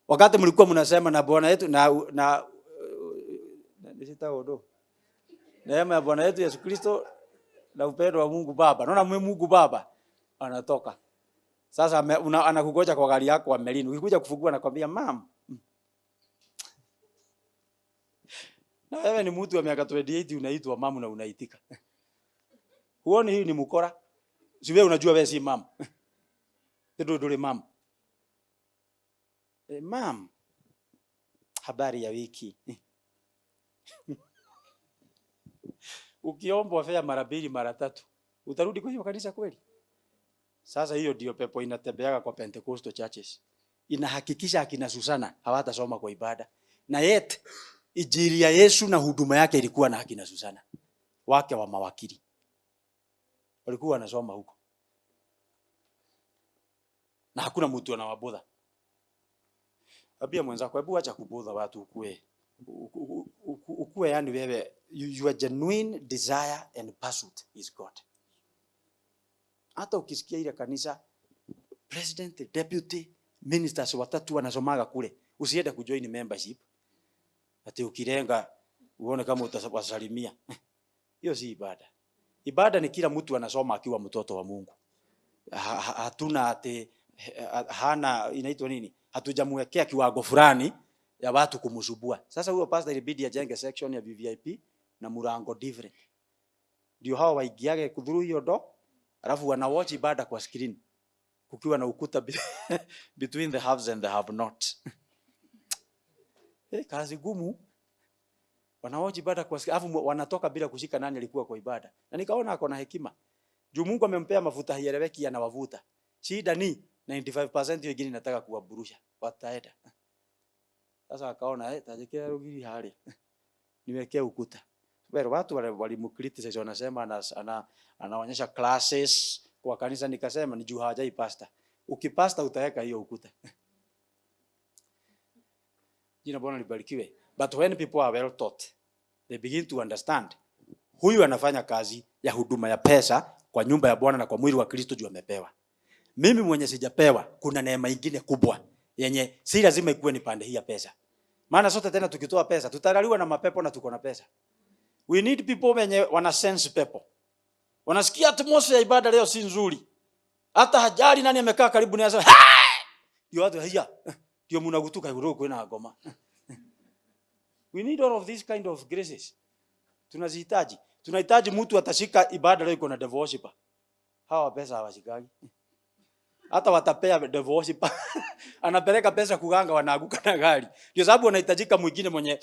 Wakati mlikuwa mnasema na Bwana yetu na nisitaodo. Neema ya Bwana yetu Yesu Kristo na upendo wa Mungu Baba. Unaona Mungu Baba anatoka. Sasa anakugoja kwa gari yako amelini. Ukikuja kufungua nakwambia mam. Na wewe ni mtu wa miaka 28 unaitwa mamu na unaitika. Huoni hii ni mkora? Si wewe unajua wewe si mam. Ndio mam. Mam. Habari ya wiki. Ukiombwa fare mara 2 mara 3, utarudi kwa hiyo kanisa kweli? Sasa hiyo ndio pepo inatembeaga kwa Pentecostal churches. Inahakikisha akina Susana hawatasoma kwa ibada. Na yet injili ya Yesu na huduma yake ilikuwa na akina Susana. Wake wa mawakili. Walikuwa wanasoma huko. Na hakuna mtu anawabudha. Abia mwenzako, hebu acha kubudha watu ukue yani wewe your genuine desire and pursuit is God. Hata ukisikia ile kanisa president, deputy, ministers watatu wanasomaga kule, usiende kujoin membership. Ati ukirenga uone kama utawasalimia. Hiyo si ibada. Ibada ni kila mtu anasoma akiwa mtoto wa Mungu. Hatuna ati hana inaitwa nini? Hatujamwekea kiwango fulani ya watu kumsubua. Sasa huyo pastor ilibidi ajenge section ya VIP na murango different. Ndio hao waigiage kudhuru hiyo do, alafu wana watch ibada kwa screen. Kukiwa na ukuta between the haves and the have not. Kazi gumu. Wana watch ibada kwa screen, alafu wanatoka bila kushika nani alikuwa kwa ibada. Na nikaona ako na hekima. Juu Mungu amempea mafuta hieleweki anawavuta. Shida ni 95% wengine nataka kuwaburusha. Wataenda. Sasa akaona tajekea rugiri hali. Niwekea ukuta. Wale watu walimcriticize wanasema anaonyesha classes kwa kanisa, nikasema ni juu hajai pastor. Ukipasta utaweka hiyo ukuta. Jina Bwana libarikiwe. But when people are well taught, they begin to understand. Huyu anafanya kazi ya huduma ya pesa kwa nyumba ya Bwana na kwa mwili wa Kristo juu amepewa. Mimi mwenye sijapewa, kuna neema nyingine kubwa yenye si lazima ikuwe ni pande hii ya pesa. Maana sote tena tukitoa pesa tutaraliwa na mapepo na tuko na pesa. We need people wenye wana sense pepo. Wanasikia atmosphere ya ibada leo si nzuri. Hata hajali nani amekaa karibu naye anasema, ndio watu haya. Ndio mnagutuka hivyo kwenda ngoma. We need all of these kind of graces. Tunazihitaji. Tunahitaji mtu atashika ibada leo iko na devil worshiper. Hawa pesa hawashikagi. Hata watapea devil worshiper. Anapeleka pesa kuganga wanaaguka na gari. Ndio sababu wanahitajika mwingine mwenye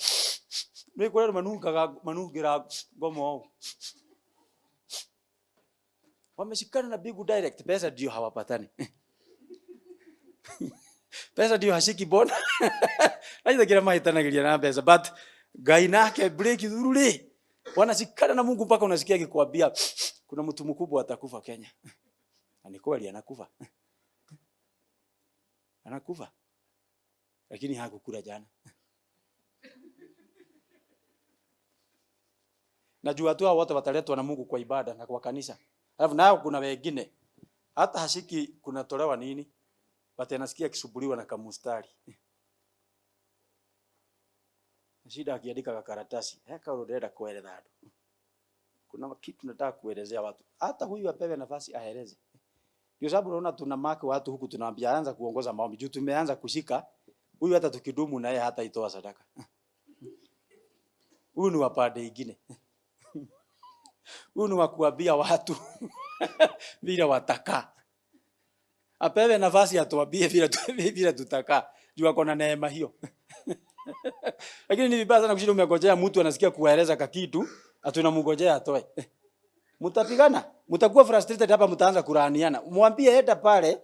mimi kwa manugira ngoma wao. Wameshikana na Bigu direct, pesa ndio hawapatani. Pesa ndio hashiki bona. Aidha kila mahitana gilia na pesa, but gainake break dhurule. Wanashikana na Mungu mpaka unasikia akikwambia kuna mtu mkubwa atakufa Kenya. Na ni kweli anakufa. Anakufa. Lakini hakukula jana. Najua tu wote wataletwa na Mungu kwa ibada na kwa kanisa. Alafu nao kuna wengine hata hashiki kunatolewa nini? But anasikia kisubuliwa na kamustari. Shida akiandika kwa karatasi, unaenda kueleza watu. Kuna kitu nataka kuelezea watu. Hata huyu apewe nafasi aeleze. Ndio sababu unaona tuna mark watu huku tunaambia anza kuongoza maombi. Juu tumeanza kushika huyu hata tukidumu na yeye hata itoa sadaka. Huyu ni wapande ingine. Huyu ni wa kuambia watu vile wataka. Apewe nafasi atuambie vile tutaka. Juu ako na neema hiyo. Lakini ni vibaya sana kushinda umegojea mtu anasikia kueleza kakitu, atunamngojea atoe. Mtapigana, mtakuwa frustrated hapa, mtaanza kulaaniana. Mwambie hata pale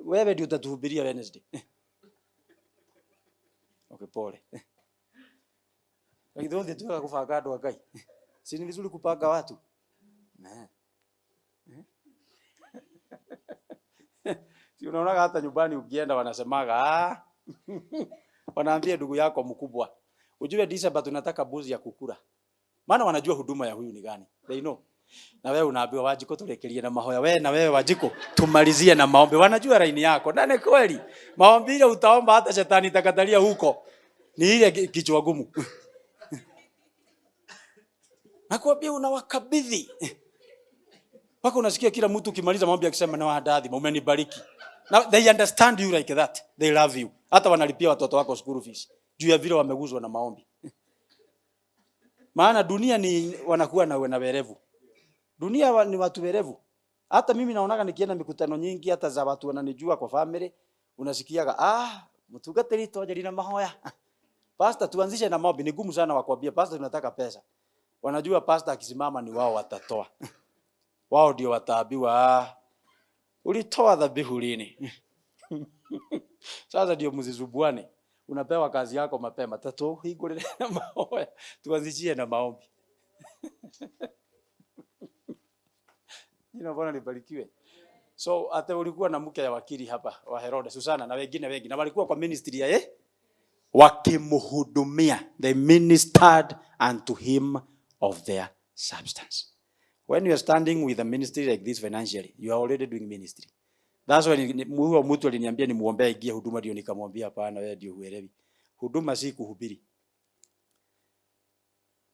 wewe ndio utatuhubiria Wednesday. Okay, pole. Lakini ndio tunataka kufaga ndo akai. Si ni vizuri kupanga watu. Si unaona hata nyumbani ukienda wanasemaga wanaambia ndugu yako mkubwa, ujue December tunataka buzi ya kukula. Maana wanajua huduma ya huyu ni gani. They know. Na wewe unaambiwa Wajiko tulekelie na mahoya. Wewe na wewe Wajiko tumalizie na maombi. Wanajua laini yako. Na ni kweli. Maombi ile utaomba hata shetani itakatalia huko. Ni ile kichwa gumu. Nakwambia unawakabidhi. Paka unasikia kila mtu ukimaliza maombi akisema na wadadhi, umenibariki. Now they understand you like that. They love you. Hata wanalipia watoto wako school fees. Juu ya vile wameguzwa na maombi. Maana dunia ni wanakuwa na werevu. Dunia ni watu werevu. Hata mimi naonaga nikienda mikutano nyingi hata za watu wananijua kwa family, unasikiaga mtugatiri tojeri na mahoya. Pastor tuanzishe na maombi, ni gumu sana wakwambia pastor tunataka pesa. Wanajua pastor akisimama ni wao watatoa. Wao ndio wataambiwa ulitoa dhabihu lini? Sasa ndio mzizubuane. Unapewa kazi yako mapema. Tatu higure na mahoya. Tuanzishie na maombi. Bwana libarikiwe. So hata ulikuwa na mke ya wakili hapa wa Herode Susana na wengine wengi na walikuwa kwa ministry ya wakimhudumia. They ministered unto him of their substance. When you are standing with a ministry like this financially, you are already doing ministry. That's why huyo mtu aliniambia nimuombee ingie huduma, ndio nikamwambia hapana, wewe ndio huelewi. Huduma si kuhubiri.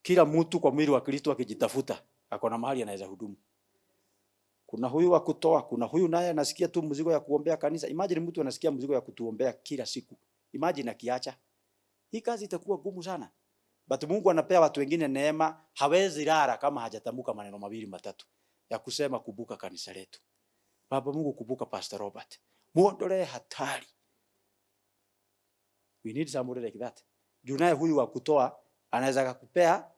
Kila mtu kwa mwili wa Kristo akijitafuta, ako na mahali anaweza hudumu. Kuna huyu wa kutoa, kuna huyu naye anasikia tu mzigo ya kuombea kanisa. Imagine mtu anasikia mzigo ya kutuombea kila siku. Imagine akiacha. Hii kazi itakuwa gumu sana. But Mungu anapea watu wengine neema, hawezi lala kama hajatamka maneno mawili matatu ya kusema kubuka kanisa letu. Baba Mungu, kubuka Pastor Robert. Muondolee hatari. We need somebody like that. Junaye huyu wa kutoa anaweza kukupea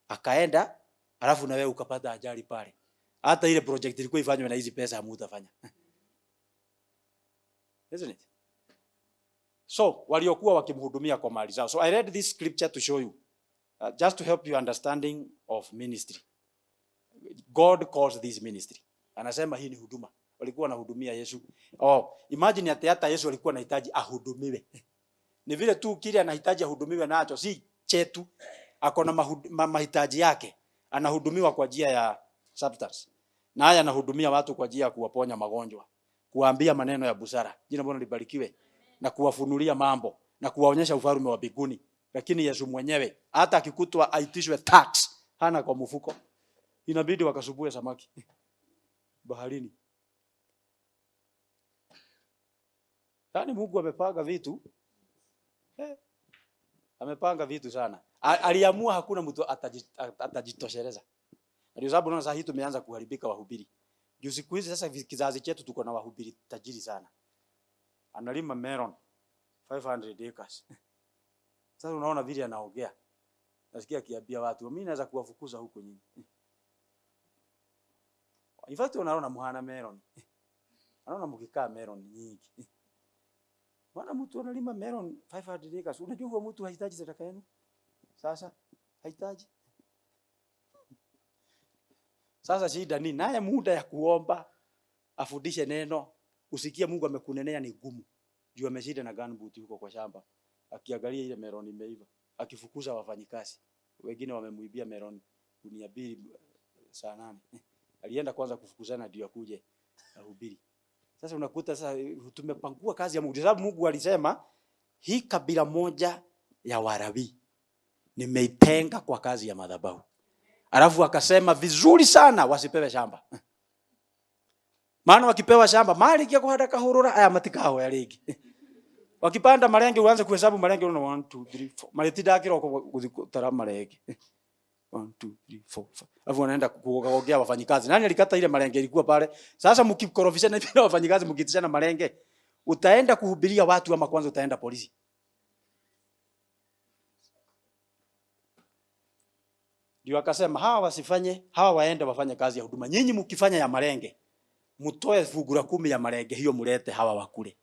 akaenda alafu na wewe ukapata ajali pale. Hata ile project ilikuwa ifanywe na hizi pesa hamutafanya. Isn't it? So waliokuwa wakimhudumia kwa mali zao. So I read this scripture to show you just to help you understanding of ministry. God calls this ministry. Anasema hii ni huduma. Walikuwa wanahudumia Yesu. Imagine hata Yesu alikuwa anahitaji ahudumiwe. Ni vile tu kile anahitaji ahudumiwe nacho si chetu. Ako na mahitaji yake. Anahudumiwa kwa njia ya substance. Na haya anahudumia watu kwa njia ya kuwaponya magonjwa, kuwaambia maneno ya busara. Jina Bwana libarikiwe. Na kuwafunulia mambo na kuwaonyesha ufalme wa mbinguni. Lakini Yesu mwenyewe hata akikutwa aitishwe tax hana kwa mfuko. Inabidi wakasubue samaki baharini. Yaani Mungu amepanga vitu. Amepanga vitu sana. Aliamua hakuna mtu atajitosheleza. Ndio sababu unaona sasa hii tumeanza kuharibika wahubiri. Juu siku hizi sasa kizazi chetu tuko na wahubiri tajiri sana. Analima melon 500 acres. Sasa unaona vile anaongea. Nasikia akiambia watu, mimi naweza kuwafukuza huko nyinyi. In fact unaona muhana melon. Anaona mkikaa melon nyingi. Bwana mtu analima melon 500 acres. Unajua huyo mtu hahitaji sadaka yenu? Sasa hahitaji. Sasa shida ni naye muda ya kuomba afundishe neno, usikie Mungu amekunenea ni gumu. Juu ameshida na gunboot huko kwa shamba. Akiangalia ile melon imeiva, akifukuza wafanyikazi. Wengine wamemuibia melon gunia 2 saa 8. Alienda kwanza kufukuzana ndio akuje ahubiri. Sasa unakuta sasa tumepangua kazi ya Mungu. Sababu Mungu alisema hii kabila moja ya Warabi nimeitenga kwa kazi ya madhabahu. Alafu akasema vizuri sana wasipewe shamba. Maana wakipewa shamba mali kia kuhada kahurura aya matikao ya ligi. Wakipanda malenge uanze kuhesabu malenge unaona 1 2 3 4. Maleti dakiro kutara malenge. 1 2 3 4 5. Alafu wanaenda kuongea wafanyikazi. Nani alikata ile malenge ilikuwa pale? Sasa mkikorofishana hivi na wafanyikazi mkitishana malenge, utaenda kuhubiria watu ama kwanza utaenda polisi? Ndio akasema hawa wasifanye, hawa waende wafanye kazi ya huduma. Nyinyi mkifanya ya malenge, mtoe fungu la 10 ya malenge hiyo mulete hawa wakule.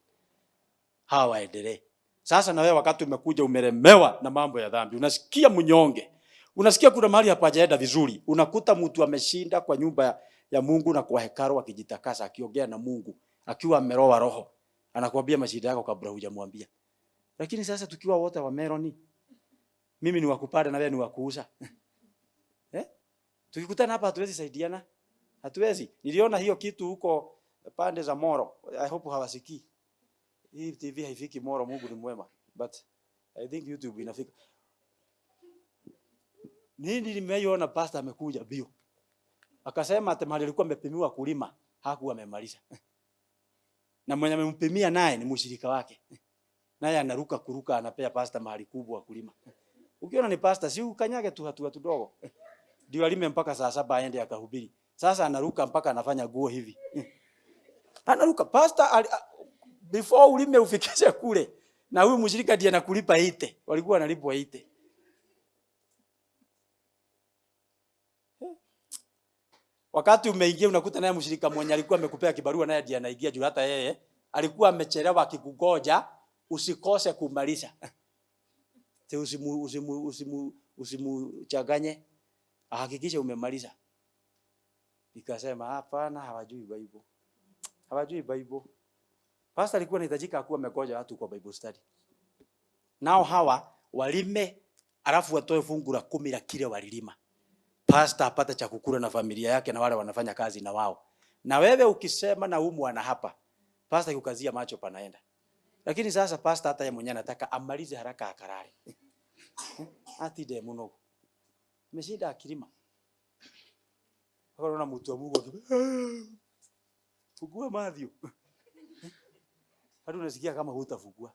Hawa waendelee. Sasa na wewe wakati umekuja umelemewa na mambo ya dhambi, unasikia mnyonge. Unasikia kuna mahali hapajaenda vizuri. Unakuta mtu ameshinda kwa nyumba ya Mungu na kwa hekalu akijitakasa, akiongea na Mungu, akiwa ameroa roho. Anakuambia mashida yako kabla hujamwambia. Lakini sasa tukiwa wote wa meloni, mimi ni wakupanda na wewe ni wakuuza. Tukikutana hapa hatuwezi saidiana. Hatuwezi. Niliona hiyo kitu huko pande za Moro. I hope hawasikii. Hii TV haifiki Moro, Mungu ni mwema. But I think YouTube inafika. Nini nimeona pastor amekuja bio. Akasema ati mahali alikuwa amepimiwa kulima, hakuwa amemaliza. Na mwenye amempimia naye ni mshirika wake. Naye anaruka kuruka anapea pastor mahali kubwa kulima. Ukiona ni pastor si ukanyage tu hatua tudogo. Ndio alime mpaka saa 7 aende akahubiri. Sasa anaruka mpaka anafanya guo hivi. Anaruka pastor before ulime ufikishe kule. Na huyu mshirika ndiye anakulipa 80. Walikuwa wanalipwa 80. Wakati umeingia unakuta naye mshirika mwenye alikuwa amekupea kibarua naye ndiye anaingia juu hata yeye alikuwa amechelewa akikugoja usikose kumaliza. Usimuchanganye. Ahakikishe umemaliza. Nikasema hapana, hawajui Bible. Hawajui Bible. Pastor alikuwa anahitajika akuwa amegoja watu kwa Bible study. Nao hawa walime alafu watoe fungu la 10 la kile walilima. Pastor apata cha kukula na familia yake na wale wanafanya kazi na wao. Na wewe ukisema na humu ana hapa, pastor yukazia macho panaenda. Lakini sasa pastor hata yeye mwenyewe anataka amalize haraka akarare. Ati de muno. Meshinda akilima. Unaona mtu wa Mungu fugua Matthew. Hadi unasikia kama hutafugua.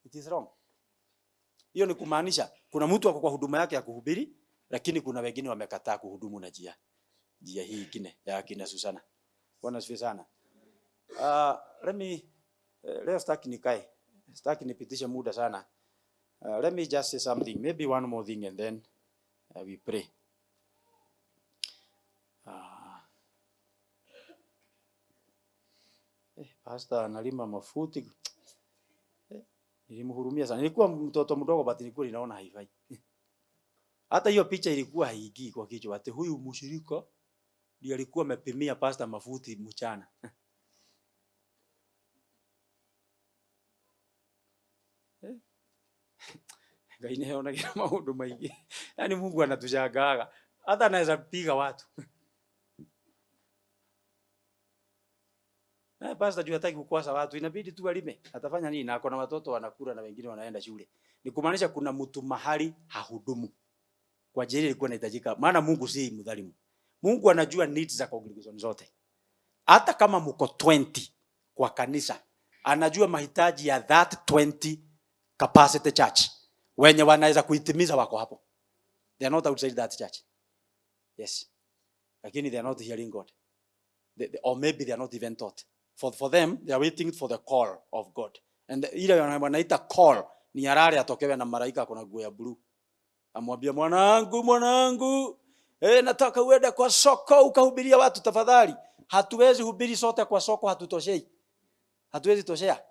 It is wrong. Hiyo ni kumaanisha kuna mtu wako kwa huduma yake ya kuhubiri, lakini kuna wengine wamekataa kuhudumu na njia hii nyingine ya kina Susana. Bwana asifiwe sana. Leo sitaki nikae. Sitaki nipitishe muda sana. Let me just say something, maybe one more thing and then we pray. Pastor analima mafuti. Nilimhurumia sana. Nilikuwa mtoto mdogo but nilikuwa ninaona haifai. Hata hiyo picha ilikuwa haingii kwa kichwa. Ati huyu mshirika ndiye alikuwa amepimia pastor mafuti mchana. Ngai neona kila maundu maingi. Yaani Mungu anatushangaa. Hata anaweza piga watu. Pastor juu hataki kukwasa watu, inabidi tu alime. Atafanya nini? Na kuna watoto wanakula na wengine wanaenda shule. Ni kumaanisha kuna mtu mahali hahudumu. Kwa ajili ilikuwa inahitajika. Maana Mungu si mdhalimu. Mungu anajua needs za congregation zote. Hata kama mko 20 kwa kanisa, anajua mahitaji ya that 20 capacity church. Wenye wanaweza kuitimiza wako hapo. They are not outside that church. Yes. Lakini they are not hearing God. Or maybe they are not even taught. For them, they are waiting for the call of God. And ile wanaita call ni harare atokewe na malaika kuna nguo ya blue. Amwambie mwanangu, nataka uende kwa soko ukahubiria watu tafadhali. Hatuwezi hubiri sote kwa soko, hatutoshei. Hatuwezi toshea.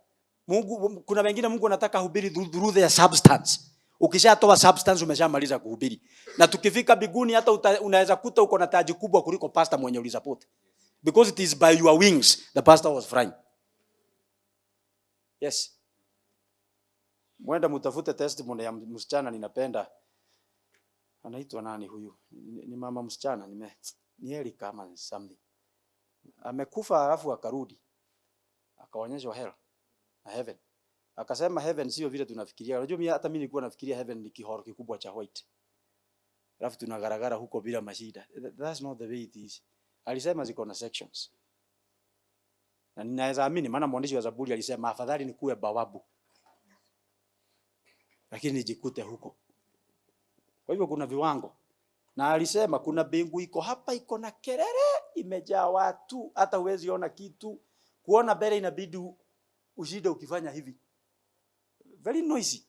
Mungu, kuna wengine Mungu anataka hubiri through their substance. Ukishatoa substance umeshamaliza kuhubiri. Na tukifika biguni hata unaweza kuta uko na taji kubwa kuliko pastor mwenye ulisupport. Because it is by your wings the pastor was flying. Yes. Mwenda mutafute testimony ya msichana ninapenda. Anaitwa nani huyu? Ni mama msichana ni Erika ama something. Amekufa alafu akarudi. Akaonyeshwa hell na heaven. Akasema heaven sio vile tunafikiria. Unajua hata mimi nilikuwa nafikiria heaven ni kihoro kikubwa cha white. Alafu tunagaragara huko bila mashida. That's not the way it is. Alisema ziko na sections. Na ninaweza amini maana mwandishi wa Zaburi alisema afadhali nikuwe bawabu. Lakini nijikute huko. Kwa hivyo kuna viwango. Na alisema kuna mbingu iko hapa iko na kelele imejaa watu hata huwezi ona kitu. Kuona mbele inabidi ushinde ukifanya hivi. Very noisy.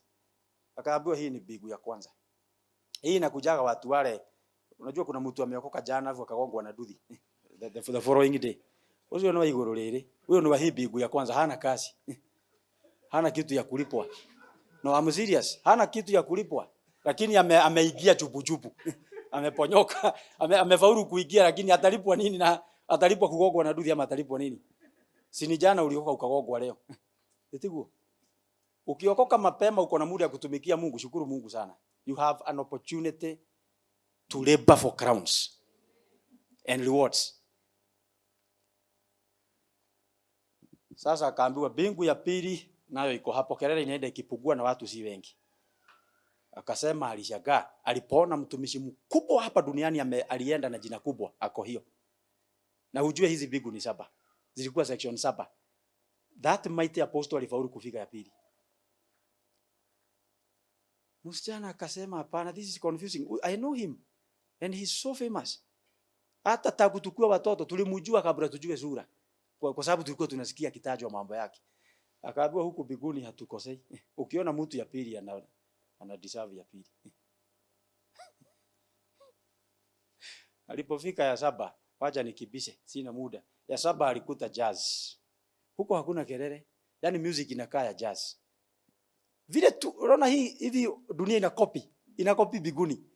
Akaambiwa hii ni mbingu ya kwanza. Hii inakujaga watu wale. Unajua kuna mtu ameokoka jana hivyo akagongwa na duthi. The following day. Usio ni wa iguru riri. Huyo ni wa hii mbingu ya kwanza hana kazi. Hana kitu ya kulipwa. No, I'm serious. Hana kitu ya kulipwa. Lakini ameingia chupu. Ameponyoka. Amefaulu kuingia lakini atalipwa nini na atalipwa kugongwa na duthi ama atalipwa nini? Si ni jana uliokoka ukagongwa leo. Etiguo. Ukiokoka mapema uko na muda ya kutumikia Mungu, shukuru Mungu sana. You have an opportunity to labor for crowns and rewards. Sasa akaambiwa mbingu ya pili nayo iko hapo, kelele inaenda ikipugua na watu si wengi. Akasema alishangaa alipoona mtumishi mkubwa hapa duniani alienda na jina kubwa ako hiyo. Na ujue hizi mbingu ni 7. Zilikuwa section 7. That mighty apostle alifaulu kufika ya pili. Msichana akasema hapana, this is confusing. I know him and he's so famous. Hata tangu tukua watoto tulimjua kabla tujue sura. Kwa sababu tulikuwa tunasikia kitajwa mambo yake. Akaambiwa huku biguni hatukosei. Ukiona mtu ya pili ana deserve ya pili. Alipofika ya 7, wacha nikibishe, sina muda. Ya 7 alikuta jazz. Huko hakuna kelele. Yaani music inakaa ya jazz. Vile tu unaona hivi dunia ina copy biguni.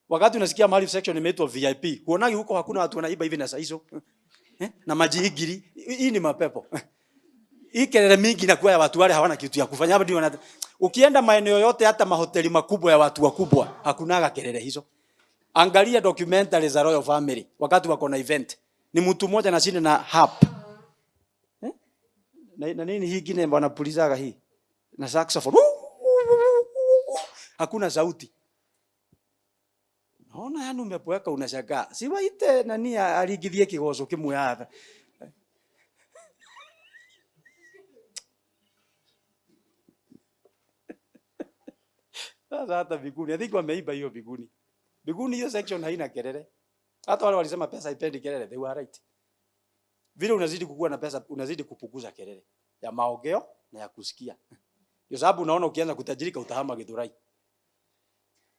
Wakati unasikia mahali section imeitwa VIP, huonagi huko hakuna watu wanaiba hivi na saa hizo. Na majigiri, hii ni mapepo. Hii kelele mingi inakuwa ya watu wale hawana kitu ya kufanya. Hapo ndio ukienda maeneo yote hata mahoteli makubwa ya watu wakubwa, hakunaga kelele hizo. Angalia documentary za Royal Family wakati wako na event. Ni mtu mmoja na chini na harp. Na nini hii ingine wanapulizaga hii? Na saxophone. Hakuna sauti. Naona yani umepoeka unashangaa. Si waite nani aligithie kigoco kimwe hapa. Sasa hata biguni, I think wameiba hiyo biguni. Biguni hiyo section haina kelele. Hata wale walisema pesa haipendi kelele, they were right. Vile unazidi kukua na pesa, unazidi kupunguza kelele ya maongeo na ya kusikia. Ndio sababu unaona ukianza kutajirika utahama Githurai.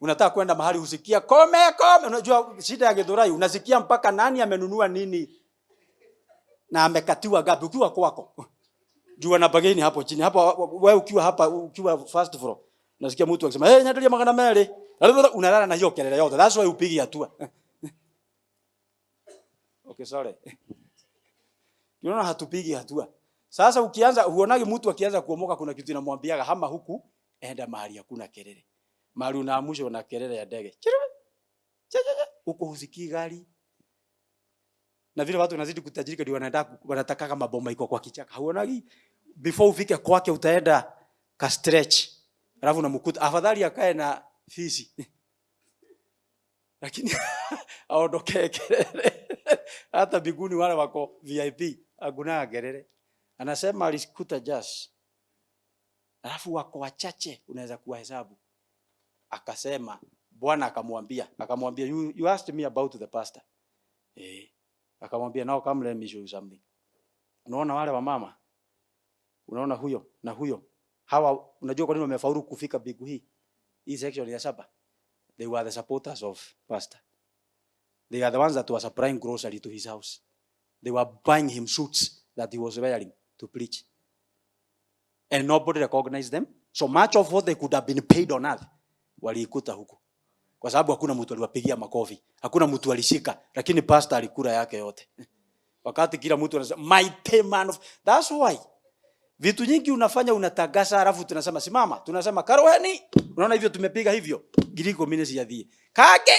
Unataka kwenda mahali usikia kome. Unajua shida ya Githurai, unasikia mpaka nani amenunua nini na amekatiwa gapi ukiwa kwako. Jua na bageni hapo chini. Hapo wewe ukiwa hapa ukiwa first floor. Unasikia mtu akisema, "Hey, nyatalia magana mele." Unalala na hiyo kelele yote. That's why upigi hatua. Okay, sorry. Unaona hatupigi hatua. Sasa ukianza huonagi mtu akianza kuomoka kuna kitu inamwambiaga hama huku enda mahali hakuna kelele. Mahali unaamusha na kelele ya ndege. Huko husikii gari. Na vile watu wanazidi kutajirika ndio wanataka kama bomba iko kwa kichaka. Huonagi before ufike kwake utaenda ka stretch. Alafu unamkuta afadhali akae na fisi. Lakini aondoke kelele. Hata biguni wale wako VIP hakuna kelele. Anasema alikuta jazz. Alafu wako wachache unaweza kuwahesabu. Akasema Bwana akamwambia you asked me about the pastor. Akamwambia now come let me show you something. Unaona wale wa mama? Unaona huyo na huyo? Hawa unajua kwa nini wamefaulu kufika bigu hii? Hii section ya 7. They were the supporters of pastor. They are the ones that were supplying grocery to his house. They were buying him suits that he was wearing to preach. And nobody recognized them. So much of what they could have been paid on earth walikuta huko. Kwa sababu hakuna mtu aliwapigia makofi. Hakuna mtu alishika, lakini pastor alikula yake yote. Wakati kila mtu anasema mighty man of, that's why vitu nyingi unafanya unatagasa alafu tunasema simama, tunasema karoheni. Unaona hivyo tumepiga hivyo. Giriko minesi ya dhie. Kake.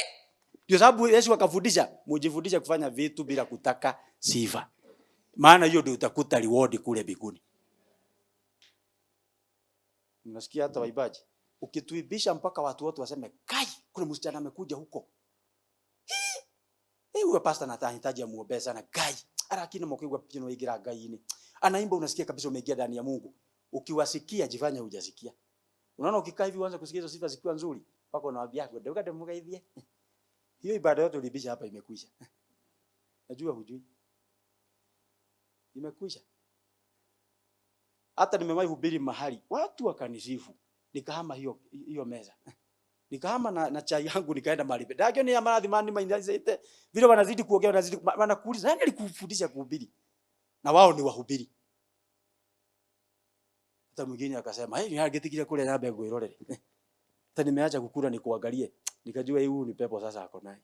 Ndio sababu Yesu akafundisha, mujifundishe kufanya vitu bila kutaka sifa. Maana hiyo ndio utakuta reward kule mbinguni. Unasikia hata waibaji. Ukituibisha mpaka watu wote waseme, "Kai, kuna msichana amekuja huko." Huyo pastor anahitaji amuombe sana Gai. Lakini mkigwa pino igira Gai ni. Anaimba unasikia kabisa umeingia ndani ya Mungu. Ukiwasikia jifanya hujasikia. Unaona ukikaa hivi uanze kusikia hizo sifa zikiwa nzuri, mpaka unawaambia ndio mugaithie. Hiyo ibada yote ulibisha hapa imekwisha. Najua hujui. Imekwisha. Hata nimewahi hubiri mahali watu wakanisifu. Nikahama hiyo meza. Nikahama na chai yangu nikaenda mahali. Dakio ni amaradhi mani maindaite. Vile wanazidi kuongea wanakuuliza nani alikufundisha kuhubiri? Na wao ni wahubiri. Hata mwingine akasema, "Hey, ningetikija kule na bego irorere." Hata nimeacha kukula nikuangalie. Nikajua huu ni pepo sasa ako naye.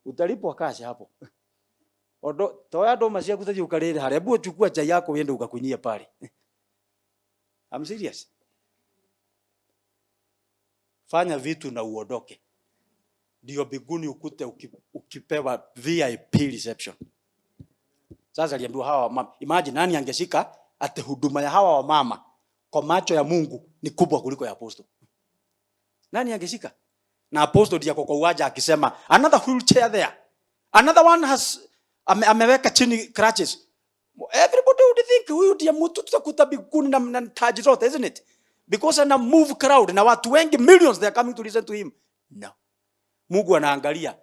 Utalipwa kashi hapo. Odo toya ndo masia kutaji ukalele hali. Hebu chukua chai yako uende ukakunyia pale. I'm serious. Fanya vitu na uondoke. Ndio mbinguni ukute ukipewa VIP reception. Sasa aliambiwa hawa mama, imagine nani angeshika ate huduma ya hawa wa mama kwa macho ya Mungu ni kubwa kuliko ya apostle. Nani angeshika? Na apostle ndiye kwa uwaja akisema another wheelchair there. Another one has ameweka chini crutches. Everybody would think huyu ndiye mtu tutakuta mbinguni na taji zote, isn't it? Because ana move crowd na watu wengi millions they are coming to listen to him. No. Mungu anaangalia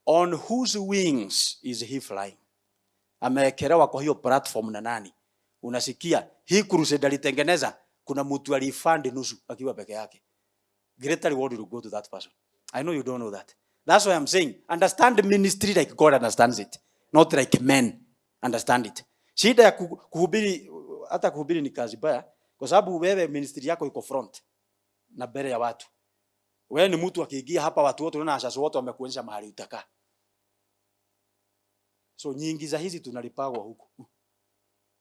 On whose wings is he flying? Ameekelewa kwa hiyo platform na nani? Unasikia hii crusade alitengeneza, kuna mtu alifund nusu akiwa peke yake. Greater reward will go to that person. I know you don't know that. That's why I'm saying, understand ministry like God understands it, not like men understand it. Shida ya kuhubiri, hata kuhubiri ni kazi baya, kwa sababu wewe ministry yako iko front na mbele ya watu. Wewe ni mtu akiingia hapa watu wote na asasi wote wamekuonyesha mahali utakaa. So nyingi za hizi tunalipagwa huku.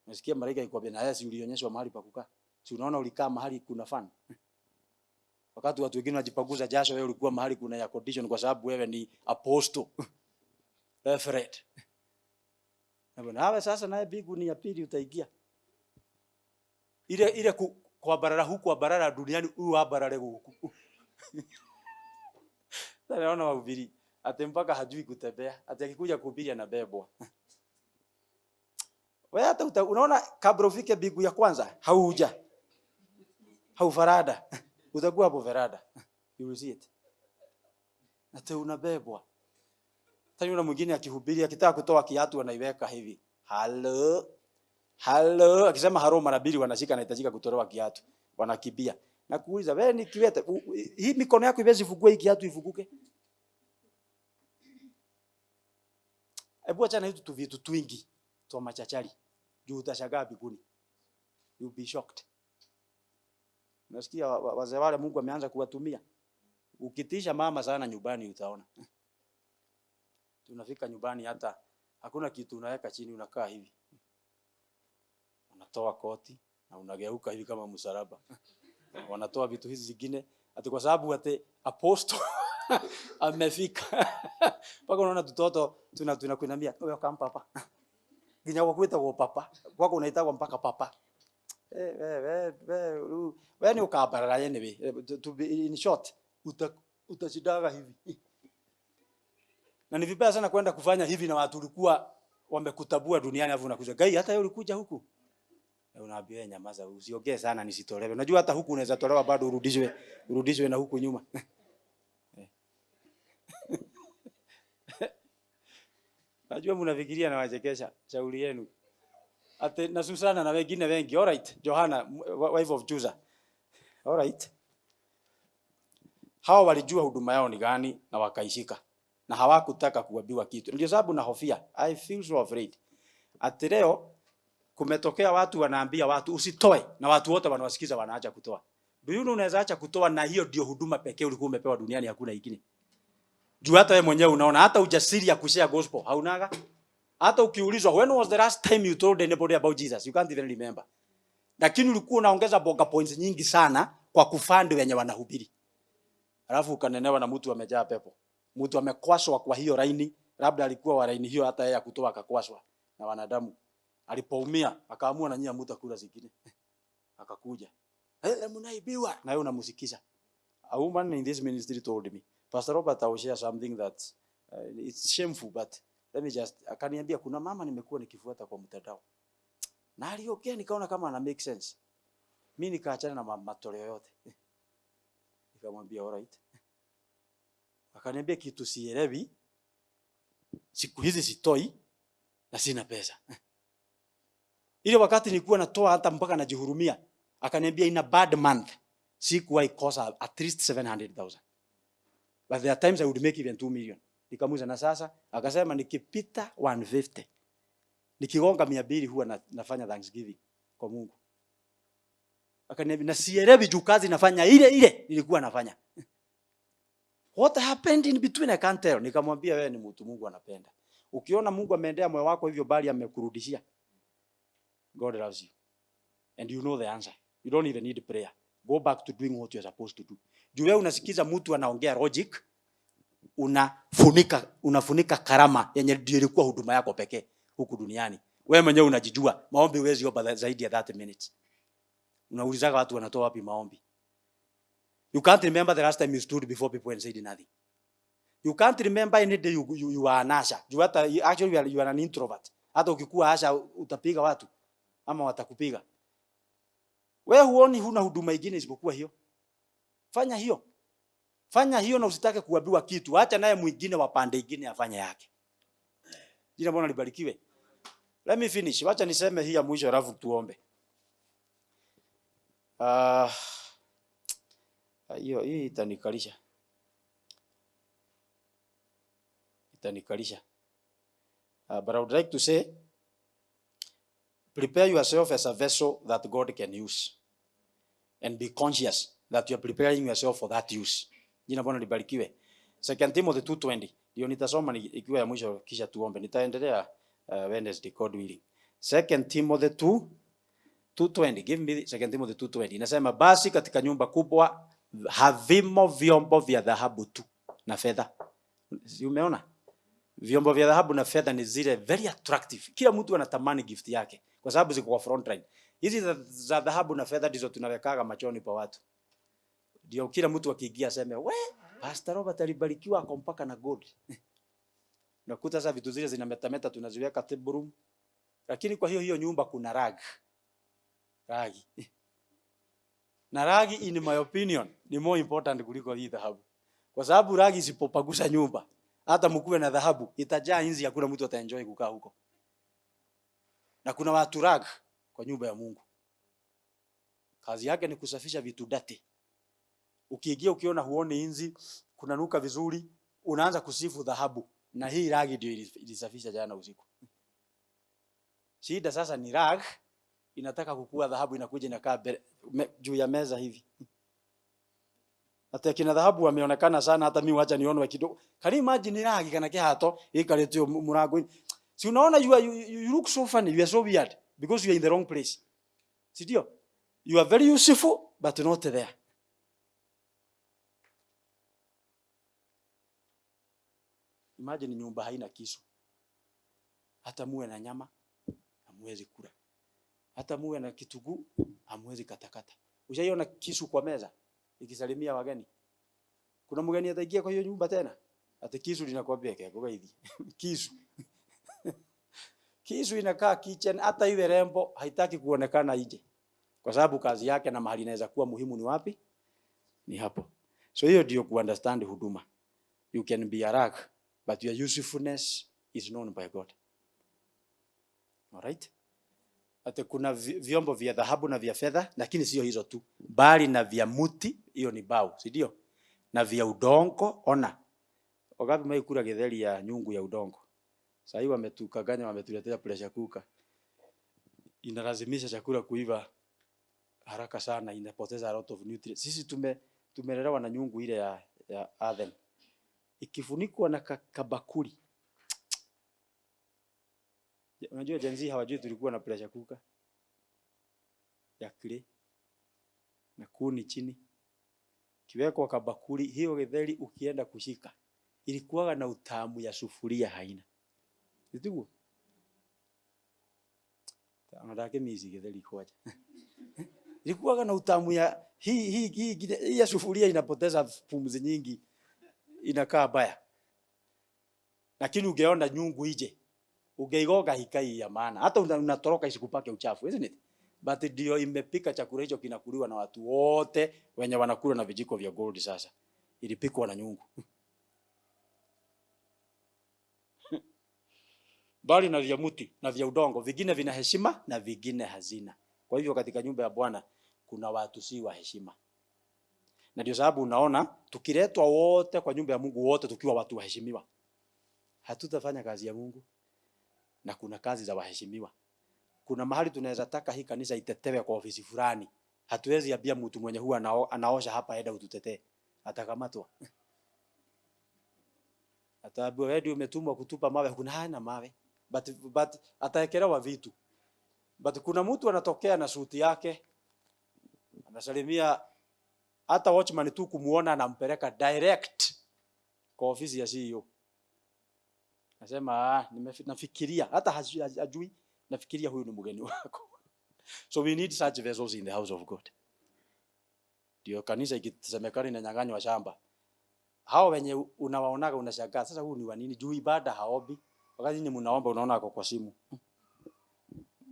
Nasikia malaika ikwambia na Yesu ulionyeshwa mahali pa kukaa. Si unaona ulikaa mahali kuna fan. Wakati watu wengine wanajipaguza jasho, wewe ulikuwa mahali kuna air condition kwa sababu wewe ni apostle. Fred. Na sasa naye biguni ya pili utaingia. Ile kwa barara huku wa barara duniani huyu wa barara huku. Sasa naona wahubiri ati mpaka hajui kutembea, ati akikuja kuhubiri anabebwa. Wewe hata unaona kabla ufike bigu ya kwanza hauja. Haufarada. Utakuwa hapo farada. You will see it. Ati unabebwa. Tani una mwingine akihubiri akitaka kutoa kiatu anaiweka hivi. Hello. Hello. Akisema haro mara mbili wanashika anahitajika kutolewa kiatu. Wanakimbia. Na kuuliza wewe ni kiwete, hii mikono yako iwezi fungua hii kiatu ifunguke? Hebu acha na hitu tu vitu twingi tu machachari. Juu utashangaa biguni. You'll be shocked. Nasikia wazee wale Mungu ameanza kuwatumia. Ukitisha mama sana nyumbani utaona. Tunafika nyumbani hata hakuna kitu unaweka chini, unakaa hivi. Unatoa koti na unageuka hivi kama msalaba. Wanatoa vitu hizi zingine ati kwa sababu ate apostle amefika. Paka unaona tutoto tunakuinamia wewe kama papa. Ginya kwa kuita kwa papa. Kwako unaita mpaka papa. Wewe ni ukabarara yene to be in short utachidaga hivi. Na ni vibaya sana kwenda kufanya hivi na watu walikuwa wamekutabua duniani afu unakuja. Gai hata wewe ulikuja huku. Unaambia nyamaza usiongee sana nisitolewe. Unajua hata huku unaweza tolewa bado urudishwe na huku nyuma. Najua mnafikiria na wachekesha shauri yenu. Ate na Susana na wengine wengi. All right. Johanna wife of Chuza. All right. Hawa walijua huduma yao ni gani na wakaishika. Na hawakutaka kuambiwa kitu. Ndio sababu na hofia. I feel so afraid. Ati leo kumetokea watu wanaambia watu usitoe na watu wote wanawasikiza wanaacha kutoa. Do you know unaweza acha kutoa na hiyo ndio huduma pekee ulikuwa umepewa duniani, hakuna nyingine. Juu hata wewe mwenyewe unaona hata ujasiri ya kushare gospel haunaga. Hata ukiulizwa when was the last time you told anybody about Jesus, you can't even remember. Lakini ulikuwa unaongeza boga points nyingi sana kwa kufund wenye wanahubiri. Alafu ukanenewa na mtu amejaa pepo. Mtu amekwaswa kwa hiyo laini, labda alikuwa wa laini hiyo hata yeye kutoa akakwaswa na wanadamu. Alipoumia akaamua na nyinyi mtakula zingine. Akakuja. Mnaibiwa na wewe unamsikiza. A woman in this ministry told me, Pastor Robert, I will share something that it's shameful, but let me just, akaniambia kuna mama nimekuwa nikifuata kwa mtandao. Na aliongea nikaona kama ana make sense. Mimi nikaachana na matoleo yote. Nikamwambia all right. Akaniambia kitu sielewi. Siku hizi sitoi na sina pesa. Ile wakati nilikuwa natoa hata mpaka najihurumia. Akaniambia in a bad month sikuwahi kosa at least 700,000. But there are times I would make even 2 million. Nikamuuliza na sasa akasema nikipita 150. Nikigonga 200 huwa nafanya Thanksgiving kwa Mungu. Akaniambia na sielewi juu kazi nafanya ile nilikuwa nafanya. What happened in between I can't tell. Nikamwambia wewe ni mtu Mungu anapenda. Ukiona Mungu ameendea moyo wako hivyo bali amekurudishia, God loves you. And you know the answer. You don't even need prayer. Go back to doing what you are supposed to do. Juu wewe unasikiza mtu anaongea logic, unafunika karama yenye ndio ilikuwa huduma yako pekee huku duniani. Wewe mwenyewe unajijua, maombi huwezi omba zaidi ya 30 minutes. Unaulizaga watu wanatoa wapi maombi? You can't remember the last time you stood before people and said nothing. You can't remember any day you are an usher. You actually you are an introvert. Hata ukikuwa usher utapiga watu ama watakupiga. Wewe huoni huna huduma nyingine isipokuwa hiyo? Fanya hiyo. Fanya hiyo na usitake kuambiwa kitu. Acha naye mwingine wa pande nyingine afanye yake. Jina Bwana libarikiwe. Let me finish. Wacha niseme hii ya mwisho alafu tuombe. Hii itanikalisha. But I would like to say, prepare yourself as a vessel that God can use. And be conscious that you are preparing yourself for that use. Jina Bwana libarikiwe. 2 Timothy 2:20. Ndio nitasoma ikiwa ya mwisho kisha tuombe. Nitaendelea Wednesday God willing. 2 Timothy 2:20. Give me 2 Timothy 2:20. Inasema basi katika nyumba kubwa havimo vyombo vya dhahabu tu na fedha. Umeona? Vyombo vya dhahabu na fedha ni zile very attractive. Kila mtu anatamani gift yake kwa sababu ziko kwa front line. Hizi za dhahabu na fedha ndizo tunawekaga machoni pa watu. Ndio kila mtu akiingia aseme, "We, Pastor Robert alibarikiwa akompaka na gold." Nakuta sasa vitu zile zinametameta tunaziweka table room. Lakini kwa hiyo nyumba kuna ragi. Na ragi in my opinion ni more important kuliko hii dhahabu. Kwa sababu ragi isipopagusa nyumba, hata mkuwe na dhahabu itajaa inzi, hakuna mtu ataenjoy kukaa huko. Na kuna watu rag kwa nyumba ya Mungu. Kazi yake ni kusafisha vitu dati. Ukiingia ukiona huoni inzi, kunanuka vizuri, unaanza kusifu dhahabu. Na hii ragi ndio ilisafisha jana usiku. Shida sasa ni rag inataka kukua dhahabu, inakuja inakaa juu ya meza hivi. Hata kina dhahabu wameonekana sana, hata mimi wacha nione kidogo. Can you imagine ragi kana kihato ikaletio murago. Si unaona you look so funny, you are so weird because you are in the wrong place. Sidio? You are very useful but not there. Imagine nyumba haina kisu. Hata muwe na nyama hamwezi kula. Hata muwe na kitunguu hamwezi katakata. Ushaiona kisu kwa meza ikisalimia wageni? Kuna mgeni ataingia kwa hiyo nyumba tena? Hata kisu linakwambia kwa hivi. Kisu. Kisu inakaa kitchen, hata iwe rembo haitaki kuonekana nje. Kwa sababu kazi yake na mahali inaweza kuwa muhimu ni wapi? Ni hapo. So hiyo ndio kuunderstand huduma. You can be a rag, but your usefulness is known by God. Alright? Hata kuna vyombo vya dhahabu na vya fedha, lakini sio hizo tu. Bali na vya muti, hiyo ni bao, si ndio? Na vya udongo, ona. Wakati mwaikula githeri ya nyungu ya udongo. Sasa hivi wametukaganya, wametuletea pressure cooker. Inalazimisha chakula kuiva haraka sana, inapoteza a lot of nutrients. Sisi tumelelewa na nyungu ile ya earthen. Ikifunikwa na kabakuli. Unajua jenzi hawajui tulikuwa na pressure cooker ya clay na kuni chini. Kiwekwa kabakuli, hiyo githeri ukienda kushika ilikuwa na utamu ya sufuria haina. Ndio. Anataka mizi githeri kwaje. Ilikuwa na utamu ya hii ya sufuria inapoteza pumzi nyingi, inakaa baya. Lakini ungeona nyungu ije, ungeigoga hikai ya maana. Hata unatoroka isikupake uchafu, isn't it? But ndio imepika chakula hicho kinakuliwa na watu wote wenye wanakula na vijiko vya gold sasa. Ilipikwa na nyungu. Bali na vya muti na vya udongo, vingine vina heshima na vingine hazina. Kwa hivyo katika nyumba ya Bwana kuna watu si wa heshima. Na ndio sababu unaona tukiletwa wote kwa nyumba ya Mungu wote tukiwa watu waheshimiwa, hatutafanya kazi ya Mungu. Na kuna kazi za waheshimiwa. Kuna mahali tunaweza taka hii kanisa itetewe kwa ofisi fulani. Hatuwezi ambia mtu mwenye huwa anaosha hapa aenda ututetee. Atakamatwa. Ataambiwa wewe ndio umetumwa kutupa mawe, kuna hana mawe. But ataekelewa vitu. But kuna mtu anatokea na suti yake, anasalimia, hata watchman tu kumuona anampeleka direct kwa ofisi ya CEO. Nasema nafikiria, hata hajui, nafikiria huyu ni mgeni wako. So we need such vessels in the house of God. Ndio kanisa ikisemekana inanyang'anywa shamba, hao wenye unawaonaga unashangaa, sasa huyu ni wa nini? Juu ibada haobi. Wakati ni mnaomba unaona ako kwa simu.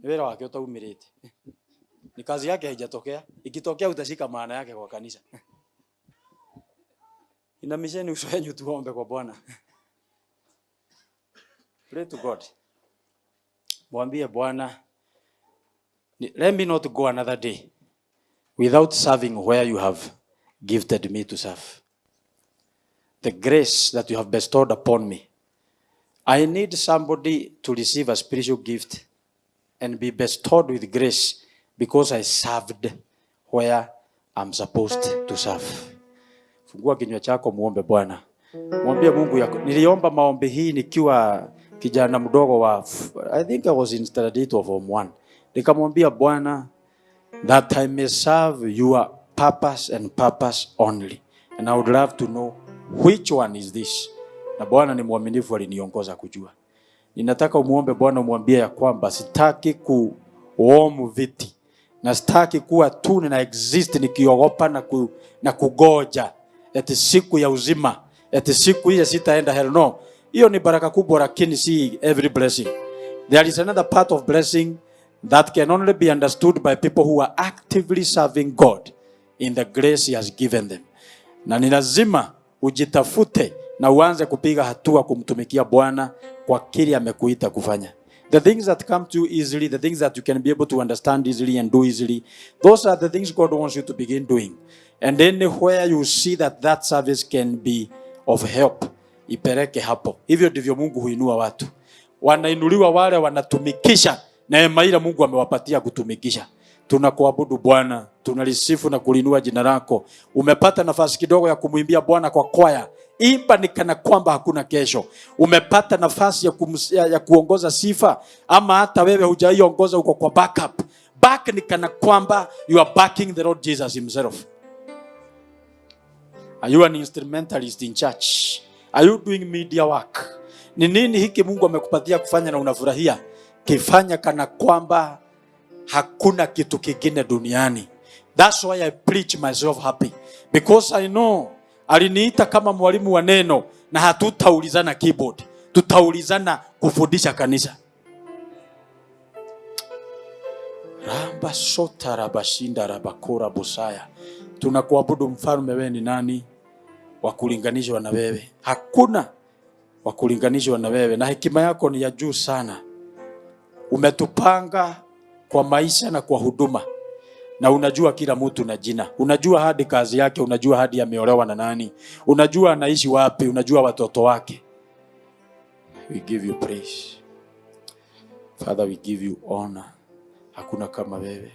Wewe wake utaumirete. Ni kazi yake haijatokea. Ikitokea utashika maana yake kwa kanisa. Inamisheni uso wenu tuombe kwa Bwana. Pray to God. Mwambie Bwana, let me not go another day without serving where you have gifted me to serve. The grace that you have bestowed upon me. I need somebody to receive a spiritual gift and be bestowed with grace because I served where I'm supposed to serve. Fungua kinywa chako muombe Bwana. Mwambie Mungu yako. Niliomba maombi hii nikiwa kijana mdogo wa I think I was in standard 8 of Form 1. Nikamwambia Bwana, that I may serve your purpose and purpose only. And I would love to know which one is this. Na Bwana ni mwaminifu, aliniongoza kujua. Ninataka umuombe Bwana, umwambie ya kwamba sitaki kuomu viti. Na sitaki kuwa tu na exist nikiogopa na kugoja eti siku ya uzima, eti siku hiyo sitaenda hell. No. Hiyo ni baraka kubwa, lakini si every blessing. There is another part of blessing that can only be understood by people who are actively serving God in the grace he has given them. Na ni lazima ujitafute na uanze kupiga hatua kumtumikia Bwana kwa kile amekuita kufanya. The things that come to you easily, the things that you can be able to understand easily and do easily, those are the things God wants you to begin doing. And anywhere you see that service can be of help, ipeleke hapo. Hivyo ndivyo Mungu huinua watu. Wanainuliwa wale wanatumikisha neema ile Mungu amewapatia kutumikisha. Tunakuabudu Bwana, tunalisifu na kulinua jina lako. Umepata nafasi kidogo ya kumuimbia Bwana kwa kwaya. Imba ni kana kwamba hakuna kesho. Umepata nafasi ya kuongoza sifa, ama hata wewe hujaiongoza uko kwa backup. Back ni kana kwamba you are backing the Lord Jesus himself. Are you an instrumentalist in church? Are you doing media work? Ni nini hiki Mungu amekupatia kufanya na unafurahia? Kifanya kana kwamba hakuna kitu kingine duniani. That's why I preach myself happy. Because I know aliniita kama mwalimu wa neno, na hatutaulizana keyboard. Tutaulizana kufundisha kanisa. Ramba sota rabashinda rabakora busaya. Tunakuabudu mfalme, wewe ni nani wa kulinganishwa na wewe? Hakuna wa kulinganishwa na wewe, na hekima yako ni ya juu sana. Umetupanga kwa maisha na kwa huduma, na unajua kila mtu na jina. Unajua hadi kazi yake, unajua hadi ameolewa na nani, unajua anaishi wapi, unajua watoto wake. We give you praise. Father, we give you honor. Hakuna kama wewe.